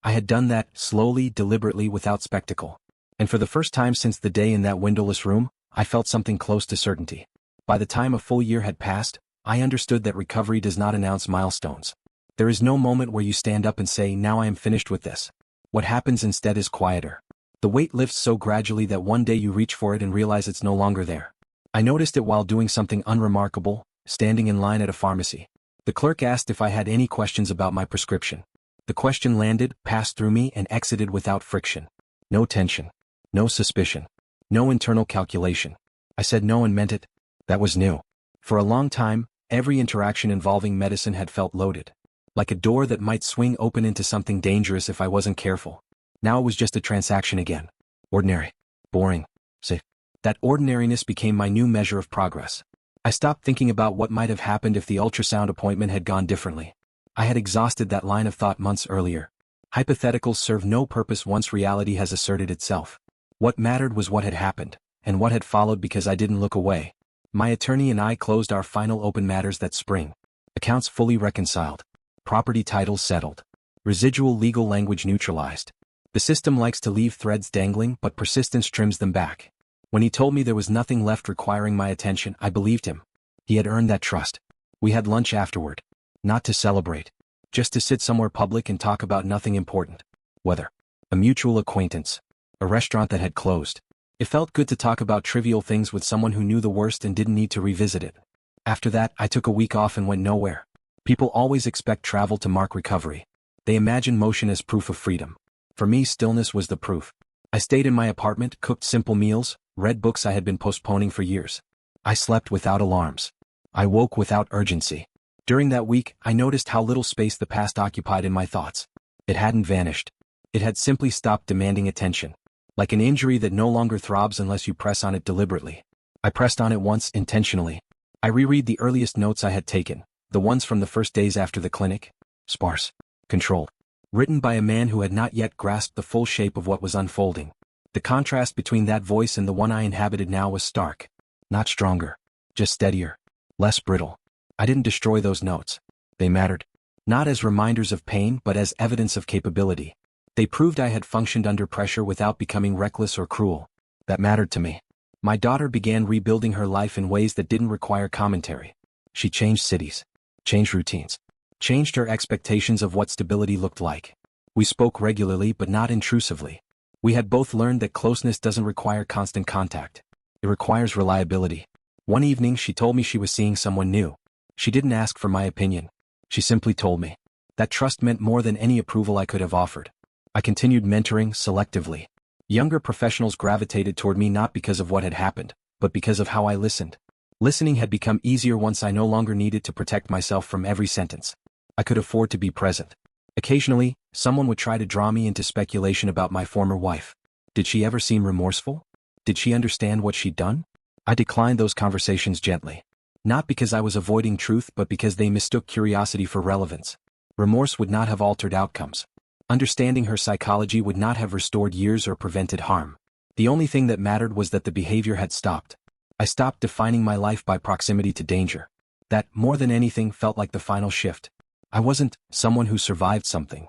I had done that, slowly, deliberately, without spectacle. And for the first time since the day in that windowless room, I felt something close to certainty. By the time a full year had passed, I understood that recovery does not announce milestones. There is no moment where you stand up and say, now I am finished with this. What happens instead is quieter. The weight lifts so gradually that one day you reach for it and realize it's no longer there. I noticed it while doing something unremarkable, standing in line at a pharmacy. The clerk asked if I had any questions about my prescription. The question landed, passed through me and exited without friction. No tension. No suspicion. No internal calculation. I said no and meant it. That was new. For a long time, every interaction involving medicine had felt loaded. Like a door that might swing open into something dangerous if I wasn't careful. Now it was just a transaction again. Ordinary. Boring. Sick. That ordinariness became my new measure of progress. I stopped thinking about what might have happened if the ultrasound appointment had gone differently. I had exhausted that line of thought months earlier. Hypotheticals serve no purpose once reality has asserted itself. What mattered was what had happened, and what had followed because I didn't look away. My attorney and I closed our final open matters that spring. Accounts fully reconciled. Property titles settled. Residual legal language neutralized. The system likes to leave threads dangling, but persistence trims them back. When he told me there was nothing left requiring my attention, I believed him. He had earned that trust. We had lunch afterward. Not to celebrate. Just to sit somewhere public and talk about nothing important. Whether a mutual acquaintance. A restaurant that had closed. It felt good to talk about trivial things with someone who knew the worst and didn't need to revisit it. After that, I took a week off and went nowhere. People always expect travel to mark recovery. They imagine motion as proof of freedom. For me, stillness was the proof. I stayed in my apartment, cooked simple meals, read books I had been postponing for years. I slept without alarms. I woke without urgency. During that week, I noticed how little space the past occupied in my thoughts. It hadn't vanished. It had simply stopped demanding attention. Like an injury that no longer throbs unless you press on it deliberately. I pressed on it once, intentionally. I reread the earliest notes I had taken, the ones from the first days after the clinic. Sparse. Controlled. Written by a man who had not yet grasped the full shape of what was unfolding. The contrast between that voice and the one I inhabited now was stark. Not stronger. Just steadier. Less brittle. I didn't destroy those notes. They mattered. Not as reminders of pain but as evidence of capability. They proved I had functioned under pressure without becoming reckless or cruel. That mattered to me. My daughter began rebuilding her life in ways that didn't require commentary. She changed cities. Changed routines. Changed her expectations of what stability looked like. We spoke regularly but not intrusively. We had both learned that closeness doesn't require constant contact. It requires reliability. One evening she told me she was seeing someone new. She didn't ask for my opinion. She simply told me. That trust meant more than any approval I could have offered. I continued mentoring selectively. Younger professionals gravitated toward me not because of what had happened, but because of how I listened. Listening had become easier once I no longer needed to protect myself from every sentence. I could afford to be present. Occasionally, someone would try to draw me into speculation about my former wife. Did she ever seem remorseful? Did she understand what she'd done? I declined those conversations gently. Not because I was avoiding truth but because they mistook curiosity for relevance. Remorse would not have altered outcomes. Understanding her psychology would not have restored years or prevented harm. The only thing that mattered was that the behavior had stopped. I stopped defining my life by proximity to danger. That, more than anything, felt like the final shift. I wasn't someone who survived something.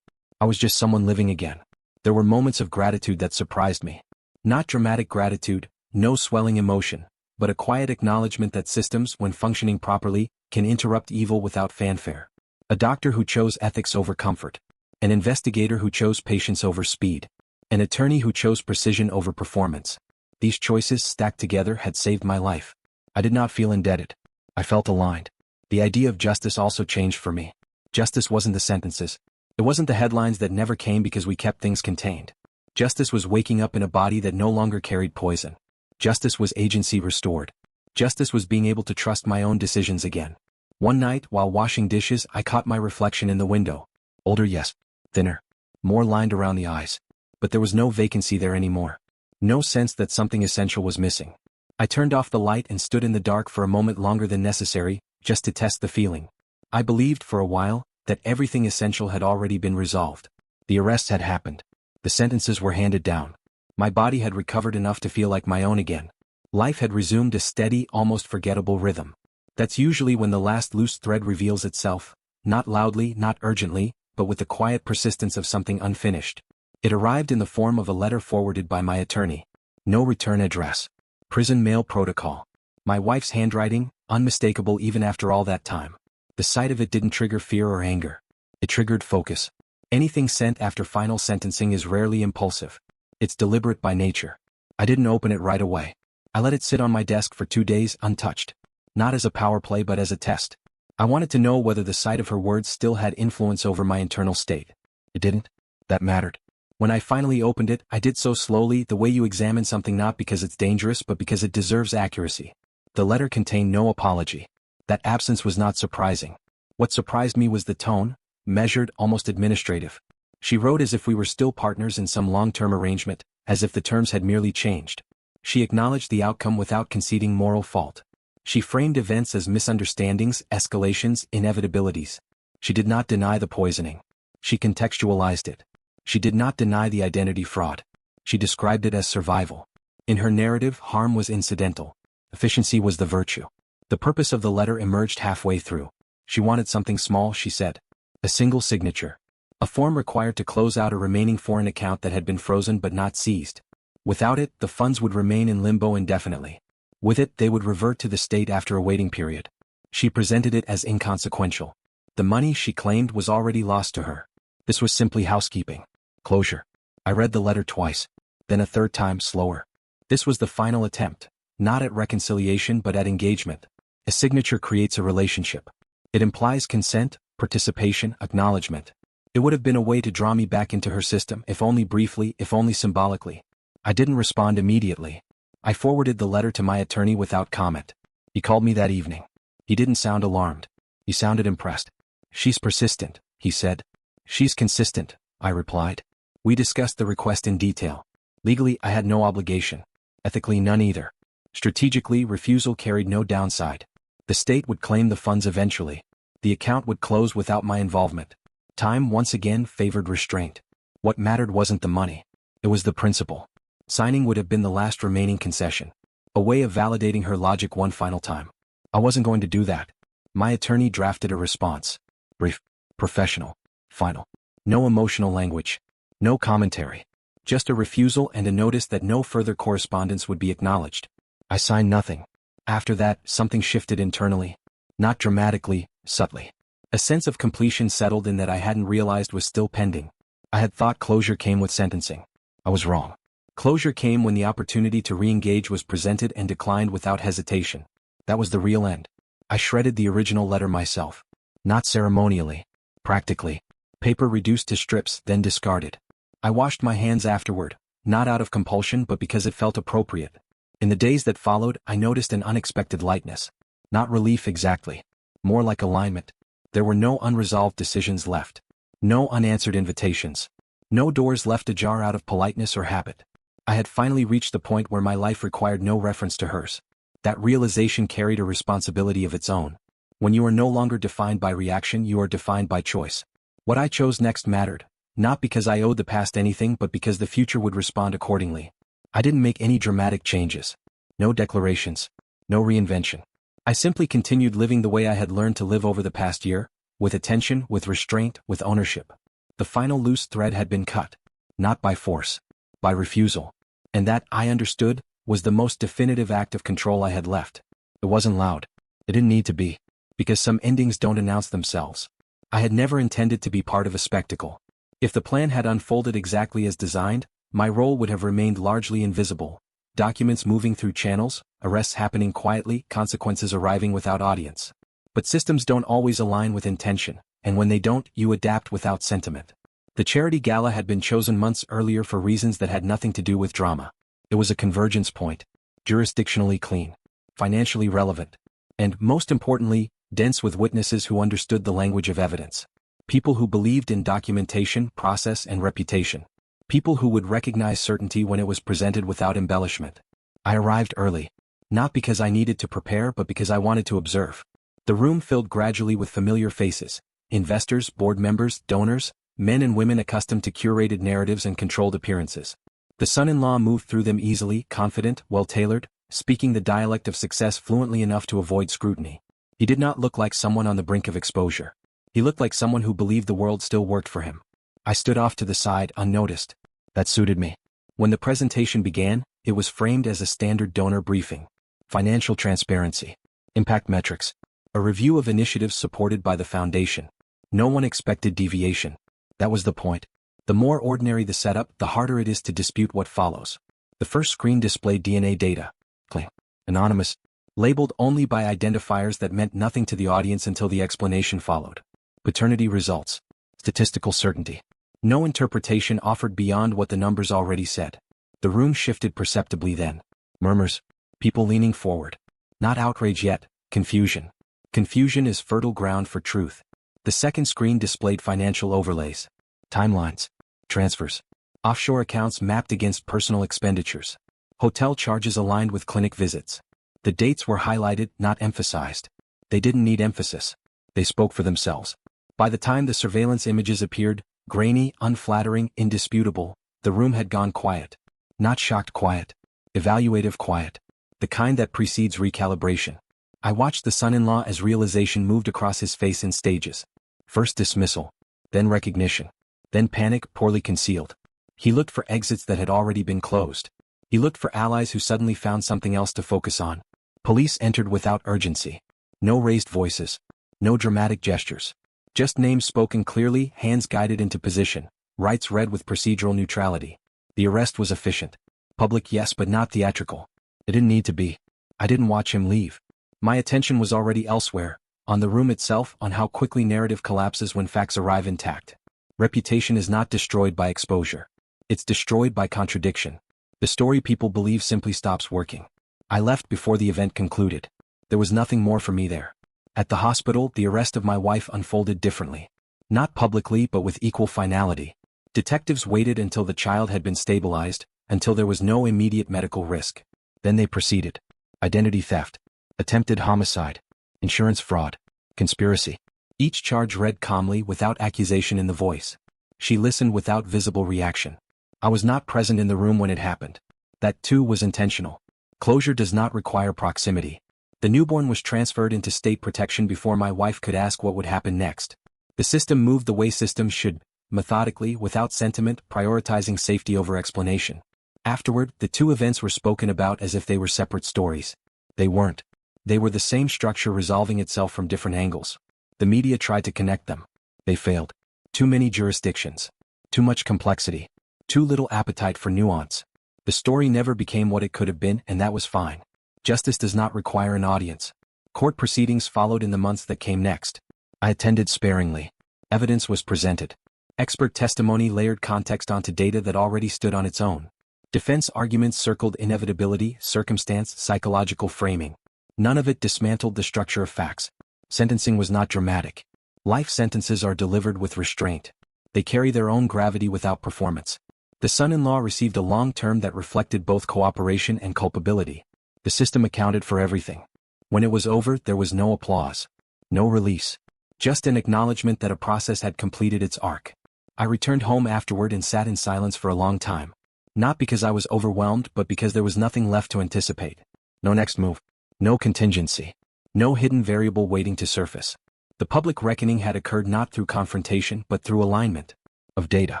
I was just someone living again. There were moments of gratitude that surprised me. Not dramatic gratitude, no swelling emotion, but a quiet acknowledgement that systems, when functioning properly, can interrupt evil without fanfare. A doctor who chose ethics over comfort. An investigator who chose patience over speed. An attorney who chose precision over performance. These choices stacked together had saved my life. I did not feel indebted. I felt aligned. The idea of justice also changed for me. Justice wasn't the sentences. It wasn't the headlines that never came because we kept things contained. Justice was waking up in a body that no longer carried poison. Justice was agency restored. Justice was being able to trust my own decisions again. One night, while washing dishes, I caught my reflection in the window. Older, yes. Thinner. More lined around the eyes. But there was no vacancy there anymore. No sense that something essential was missing. I turned off the light and stood in the dark for a moment longer than necessary, just to test the feeling. I believed for a while that everything essential had already been resolved. The arrests had happened. The sentences were handed down. My body had recovered enough to feel like my own again. Life had resumed a steady, almost forgettable rhythm. That's usually when the last loose thread reveals itself, not loudly, not urgently, but with the quiet persistence of something unfinished. It arrived in the form of a letter forwarded by my attorney. No return address. Prison mail protocol. My wife's handwriting, unmistakable even after all that time. The sight of it didn't trigger fear or anger. It triggered focus. Anything sent after final sentencing is rarely impulsive. It's deliberate by nature. I didn't open it right away. I let it sit on my desk for 2 days untouched. Not as a power play but as a test. I wanted to know whether the sight of her words still had influence over my internal state. It didn't. That mattered. When I finally opened it, I did so slowly, the way you examine something not because it's dangerous but because it deserves accuracy. The letter contained no apology. That absence was not surprising. What surprised me was the tone, measured, almost administrative. She wrote as if we were still partners in some long-term arrangement, as if the terms had merely changed. She acknowledged the outcome without conceding moral fault. She framed events as misunderstandings, escalations, inevitabilities. She did not deny the poisoning. She contextualized it. She did not deny the identity fraud. She described it as survival. In her narrative, harm was incidental. Efficiency was the virtue. The purpose of the letter emerged halfway through. She wanted something small, she said. A single signature. A form required to close out a remaining foreign account that had been frozen but not seized. Without it, the funds would remain in limbo indefinitely. With it, they would revert to the state after a waiting period. She presented it as inconsequential. The money, she claimed, was already lost to her. This was simply housekeeping. Closure. I read the letter twice. Then a third time, slower. This was the final attempt. Not at reconciliation but at engagement. A signature creates a relationship. It implies consent, participation, acknowledgement. It would have been a way to draw me back into her system, if only briefly, if only symbolically. I didn't respond immediately. I forwarded the letter to my attorney without comment. He called me that evening. He didn't sound alarmed. He sounded impressed. She's persistent, he said. She's consistent, I replied. We discussed the request in detail. Legally, I had no obligation. Ethically, none either. Strategically, refusal carried no downside. The state would claim the funds eventually. The account would close without my involvement. Time once again favored restraint. What mattered wasn't the money. It was the principle. Signing would have been the last remaining concession. A way of validating her logic one final time. I wasn't going to do that. My attorney drafted a response. Brief, professional, final. No emotional language. No commentary. Just a refusal and a notice that no further correspondence would be acknowledged. I signed nothing. After that, something shifted internally. Not dramatically, subtly. A sense of completion settled in that I hadn't realized was still pending. I had thought closure came with sentencing. I was wrong. Closure came when the opportunity to re-engage was presented and declined without hesitation. That was the real end. I shredded the original letter myself. Not ceremonially. Practically. Paper reduced to strips, then discarded. I washed my hands afterward, not out of compulsion but because it felt appropriate. In the days that followed, I noticed an unexpected lightness. Not relief exactly. More like alignment. There were no unresolved decisions left. No unanswered invitations. No doors left ajar out of politeness or habit. I had finally reached the point where my life required no reference to hers. That realization carried a responsibility of its own. When you are no longer defined by reaction, you are defined by choice. What I chose next mattered, not because I owed the past anything but because the future would respond accordingly. I didn't make any dramatic changes. No declarations. No reinvention. I simply continued living the way I had learned to live over the past year, with attention, with restraint, with ownership. The final loose thread had been cut. Not by force. By refusal. And that, I understood, was the most definitive act of control I had left. It wasn't loud. It didn't need to be. Because some endings don't announce themselves. I had never intended to be part of a spectacle. If the plan had unfolded exactly as designed, my role would have remained largely invisible. Documents moving through channels, arrests happening quietly, consequences arriving without audience. But systems don't always align with intention, and when they don't, you adapt without sentiment. The charity gala had been chosen months earlier for reasons that had nothing to do with drama. It was a convergence point. Jurisdictionally clean. Financially relevant. And, most importantly, dense with witnesses who understood the language of evidence. People who believed in documentation, process, and reputation. People who would recognize certainty when it was presented without embellishment. I arrived early. Not because I needed to prepare but because I wanted to observe. The room filled gradually with familiar faces. Investors, board members, donors, men and women accustomed to curated narratives and controlled appearances. The son-in-law moved through them easily, confident, well-tailored, speaking the dialect of success fluently enough to avoid scrutiny. He did not look like someone on the brink of exposure. He looked like someone who believed the world still worked for him. I stood off to the side, unnoticed. That suited me. When the presentation began, it was framed as a standard donor briefing. Financial transparency. Impact metrics. A review of initiatives supported by the foundation. No one expected deviation. That was the point. The more ordinary the setup, the harder it is to dispute what follows. The first screen displayed DNA data. Claim. Anonymous. Labeled only by identifiers that meant nothing to the audience until the explanation followed. Paternity results. Statistical certainty. No interpretation offered beyond what the numbers already said. The room shifted perceptibly then. Murmurs. People leaning forward. Not outrage yet, confusion. Confusion is fertile ground for truth. The second screen displayed financial overlays. Timelines. Transfers. Offshore accounts mapped against personal expenditures. Hotel charges aligned with clinic visits. The dates were highlighted, not emphasized. They didn't need emphasis. They spoke for themselves. By the time the surveillance images appeared, grainy, unflattering, indisputable, the room had gone quiet. Not shocked quiet. Evaluative quiet. The kind that precedes recalibration. I watched the son-in-law as realization moved across his face in stages. First dismissal. Then recognition. Then panic, poorly concealed. He looked for exits that had already been closed. He looked for allies who suddenly found something else to focus on. Police entered without urgency. No raised voices. No dramatic gestures. Just names spoken clearly, hands guided into position, rights read with procedural neutrality. The arrest was efficient. Public yes but not theatrical. It didn't need to be. I didn't watch him leave. My attention was already elsewhere, on the room itself, on how quickly narrative collapses when facts arrive intact. Reputation is not destroyed by exposure. It's destroyed by contradiction. The story people believe simply stops working. I left before the event concluded. There was nothing more for me there. At the hospital, the arrest of my wife unfolded differently. Not publicly but with equal finality. Detectives waited until the child had been stabilized, until there was no immediate medical risk. Then they proceeded. Identity theft. Attempted homicide. Insurance fraud. Conspiracy. Each charge read calmly without accusation in the voice. She listened without visible reaction. I was not present in the room when it happened. That too was intentional. Closure does not require proximity. The newborn was transferred into state protection before my wife could ask what would happen next. The system moved the way systems should, methodically, without sentiment, prioritizing safety over explanation. Afterward, the two events were spoken about as if they were separate stories. They weren't. They were the same structure resolving itself from different angles. The media tried to connect them. They failed. Too many jurisdictions. Too much complexity. Too little appetite for nuance. The story never became what it could have been, and that was fine. Justice does not require an audience. Court proceedings followed in the months that came next. I attended sparingly. Evidence was presented. Expert testimony layered context onto data that already stood on its own. Defense arguments circled inevitability, circumstance, psychological framing. None of it dismantled the structure of facts. Sentencing was not dramatic. Life sentences are delivered with restraint. They carry their own gravity without performance. The son-in-law received a long term that reflected both cooperation and culpability. The system accounted for everything. When it was over, there was no applause. No release. Just an acknowledgement that a process had completed its arc. I returned home afterward and sat in silence for a long time. Not because I was overwhelmed, but because there was nothing left to anticipate. No next move. No contingency. No hidden variable waiting to surface. The public reckoning had occurred not through confrontation but through alignment. Of data.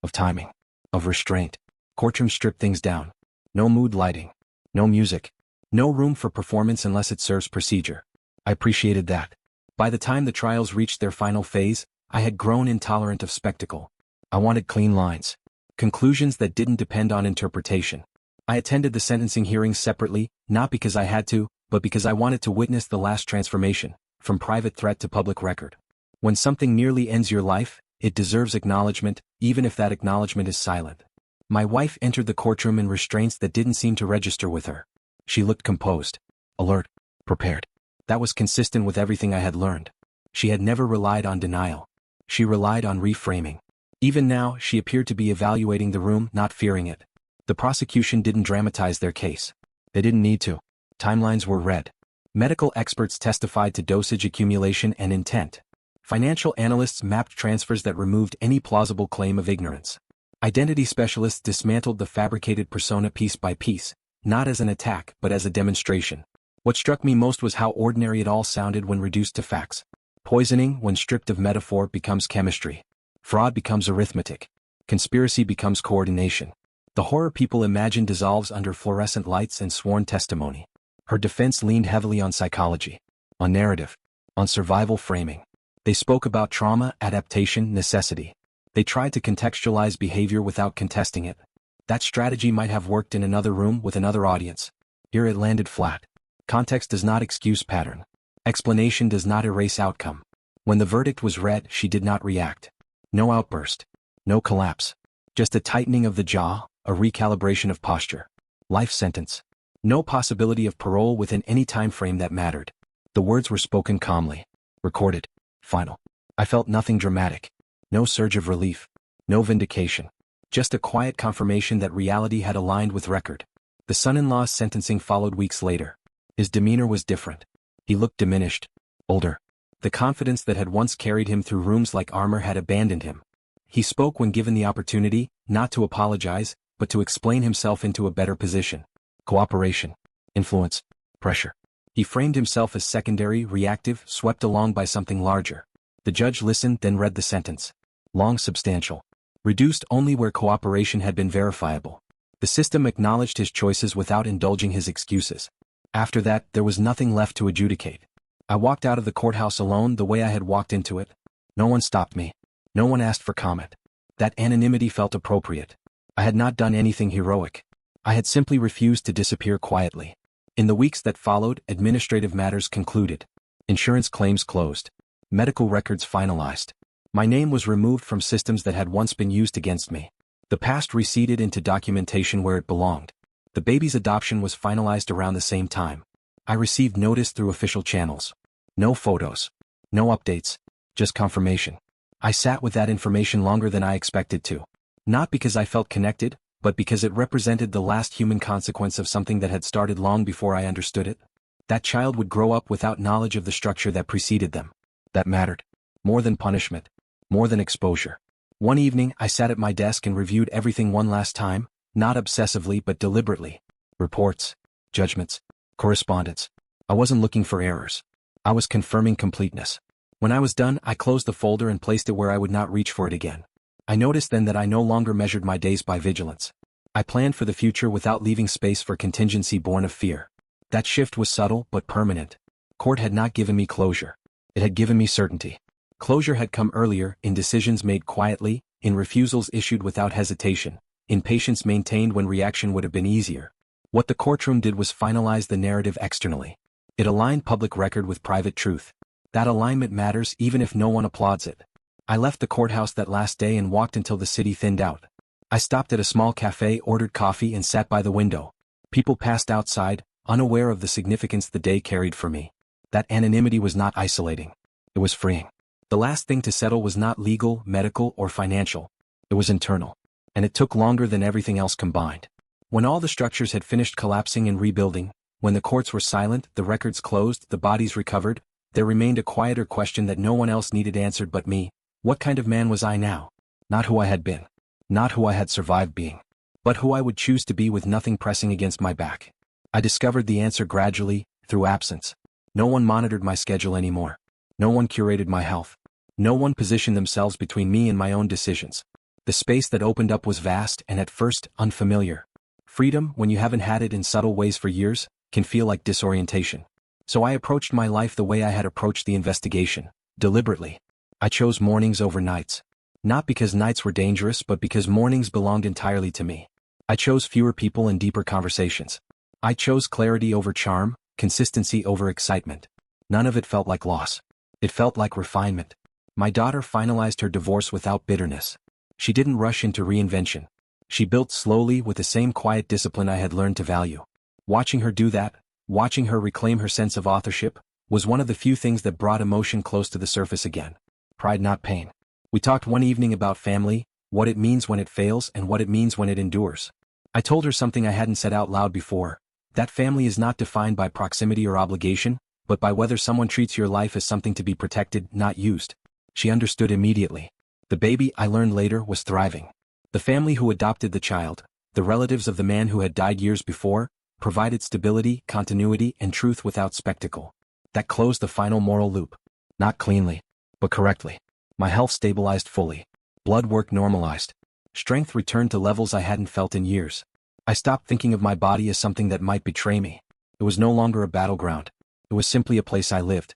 Of timing. Of restraint. Courtroom stripped things down. No mood lighting. No music. No room for performance unless it serves procedure. I appreciated that. By the time the trials reached their final phase, I had grown intolerant of spectacle. I wanted clean lines. Conclusions that didn't depend on interpretation. I attended the sentencing hearings separately, not because I had to, but because I wanted to witness the last transformation, from private threat to public record. When something nearly ends your life, it deserves acknowledgement, even if that acknowledgement is silent. My wife entered the courtroom in restraints that didn't seem to register with her. She looked composed, alert, prepared. That was consistent with everything I had learned. She had never relied on denial. She relied on reframing. Even now, she appeared to be evaluating the room, not fearing it. The prosecution didn't dramatize their case. They didn't need to. Timelines were read. Medical experts testified to dosage accumulation and intent. Financial analysts mapped transfers that removed any plausible claim of ignorance. Identity specialists dismantled the fabricated persona piece by piece, not as an attack but as a demonstration. What struck me most was how ordinary it all sounded when reduced to facts. Poisoning, when stripped of metaphor, becomes chemistry. Fraud becomes arithmetic. Conspiracy becomes coordination. The horror people imagine dissolves under fluorescent lights and sworn testimony. Her defense leaned heavily on psychology, on narrative, on survival framing. They spoke about trauma, adaptation, necessity. They tried to contextualize behavior without contesting it. That strategy might have worked in another room with another audience. Here it landed flat. Context does not excuse pattern. Explanation does not erase outcome. When the verdict was read, she did not react. No outburst. No collapse. Just a tightening of the jaw, a recalibration of posture. Life sentence. No possibility of parole within any time frame that mattered. The words were spoken calmly. Recorded. Final. I felt nothing dramatic. No surge of relief. No vindication. Just a quiet confirmation that reality had aligned with record. The son-in-law's sentencing followed weeks later. His demeanor was different. He looked diminished. Older. The confidence that had once carried him through rooms like armor had abandoned him. He spoke when given the opportunity, not to apologize, but to explain himself into a better position. Cooperation. Influence. Pressure. He framed himself as secondary, reactive, swept along by something larger. The judge listened, then read the sentence. Long, substantial. Reduced only where cooperation had been verifiable. The system acknowledged his choices without indulging his excuses. After that, there was nothing left to adjudicate. I walked out of the courthouse alone the way I had walked into it. No one stopped me. No one asked for comment. That anonymity felt appropriate. I had not done anything heroic. I had simply refused to disappear quietly. In the weeks that followed, administrative matters concluded. Insurance claims closed. Medical records finalized. My name was removed from systems that had once been used against me. The past receded into documentation where it belonged. The baby's adoption was finalized around the same time. I received notice through official channels. No photos. No updates. Just confirmation. I sat with that information longer than I expected to. Not because I felt connected, but because it represented the last human consequence of something that had started long before I understood it. That child would grow up without knowledge of the structure that preceded them. That mattered. More than punishment. More than exposure. One evening, I sat at my desk and reviewed everything one last time, not obsessively but deliberately. Reports, judgments, correspondence. I wasn't looking for errors. I was confirming completeness. When I was done, I closed the folder and placed it where I would not reach for it again. I noticed then that I no longer measured my days by vigilance. I planned for the future without leaving space for contingency born of fear. That shift was subtle but permanent. Court had not given me closure. It had given me certainty. Closure had come earlier, in decisions made quietly, in refusals issued without hesitation, in patience maintained when reaction would have been easier. What the courtroom did was finalize the narrative externally. It aligned public record with private truth. That alignment matters even if no one applauds it. I left the courthouse that last day and walked until the city thinned out. I stopped at a small cafe, ordered coffee, and sat by the window. People passed outside, unaware of the significance the day carried for me. That anonymity was not isolating. It was freeing. The last thing to settle was not legal, medical, or financial. It was internal. And it took longer than everything else combined. When all the structures had finished collapsing and rebuilding, when the courts were silent, the records closed, the bodies recovered, there remained a quieter question that no one else needed answered but me. What kind of man was I now? Not who I had been. Not who I had survived being. But who I would choose to be with nothing pressing against my back. I discovered the answer gradually, through absence. No one monitored my schedule anymore. No one curated my health. No one positioned themselves between me and my own decisions. The space that opened up was vast and at first, unfamiliar. Freedom, when you haven't had it in subtle ways for years, can feel like disorientation. So I approached my life the way I had approached the investigation, deliberately. I chose mornings over nights. Not because nights were dangerous but because mornings belonged entirely to me. I chose fewer people and deeper conversations. I chose clarity over charm, consistency over excitement. None of it felt like loss. It felt like refinement. My daughter finalized her divorce without bitterness. She didn't rush into reinvention. She built slowly with the same quiet discipline I had learned to value. Watching her do that, watching her reclaim her sense of authorship, was one of the few things that brought emotion close to the surface again. Pride, not pain. We talked one evening about family, what it means when it fails and what it means when it endures. I told her something I hadn't said out loud before, that family is not defined by proximity or obligation, but by whether someone treats your life as something to be protected, not used. She understood immediately. The baby, I learned later, was thriving. The family who adopted the child, the relatives of the man who had died years before, provided stability, continuity, and truth without spectacle. That closed the final moral loop. Not cleanly, but correctly. My health stabilized fully. Blood work normalized. Strength returned to levels I hadn't felt in years. I stopped thinking of my body as something that might betray me. It was no longer a battleground. It was simply a place I lived.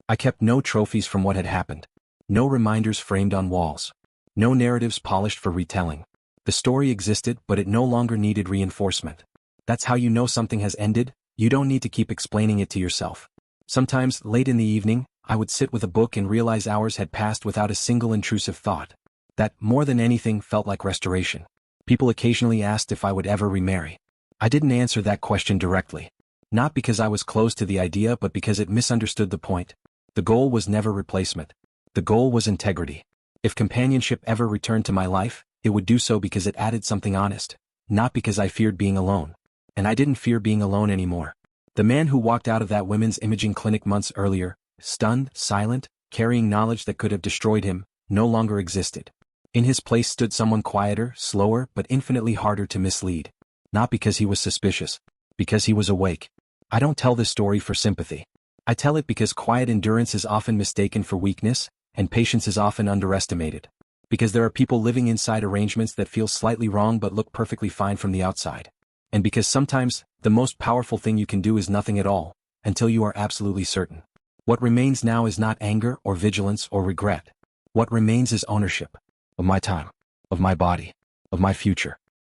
I kept no trophies from what had happened. No reminders framed on walls. No narratives polished for retelling. The story existed, but it no longer needed reinforcement. That's how you know something has ended. You don't need to keep explaining it to yourself. Sometimes, late in the evening, I would sit with a book and realize hours had passed without a single intrusive thought. That, more than anything, felt like restoration. People occasionally asked if I would ever remarry. I didn't answer that question directly. Not because I was close to the idea but because it misunderstood the point. The goal was never replacement. The goal was integrity. If companionship ever returned to my life, it would do so because it added something honest, not because I feared being alone. And I didn't fear being alone anymore. The man who walked out of that women's imaging clinic months earlier, stunned, silent, carrying knowledge that could have destroyed him, no longer existed. In his place stood someone quieter, slower, but infinitely harder to mislead. Not because he was suspicious. Because he was awake. I don't tell this story for sympathy. I tell it because quiet endurance is often mistaken for weakness, and patience is often underestimated. Because there are people living inside arrangements that feel slightly wrong but look perfectly fine from the outside. And because sometimes, the most powerful thing you can do is nothing at all, until you are absolutely certain. What remains now is not anger or vigilance or regret. What remains is ownership. Of my time. Of my body. Of my future.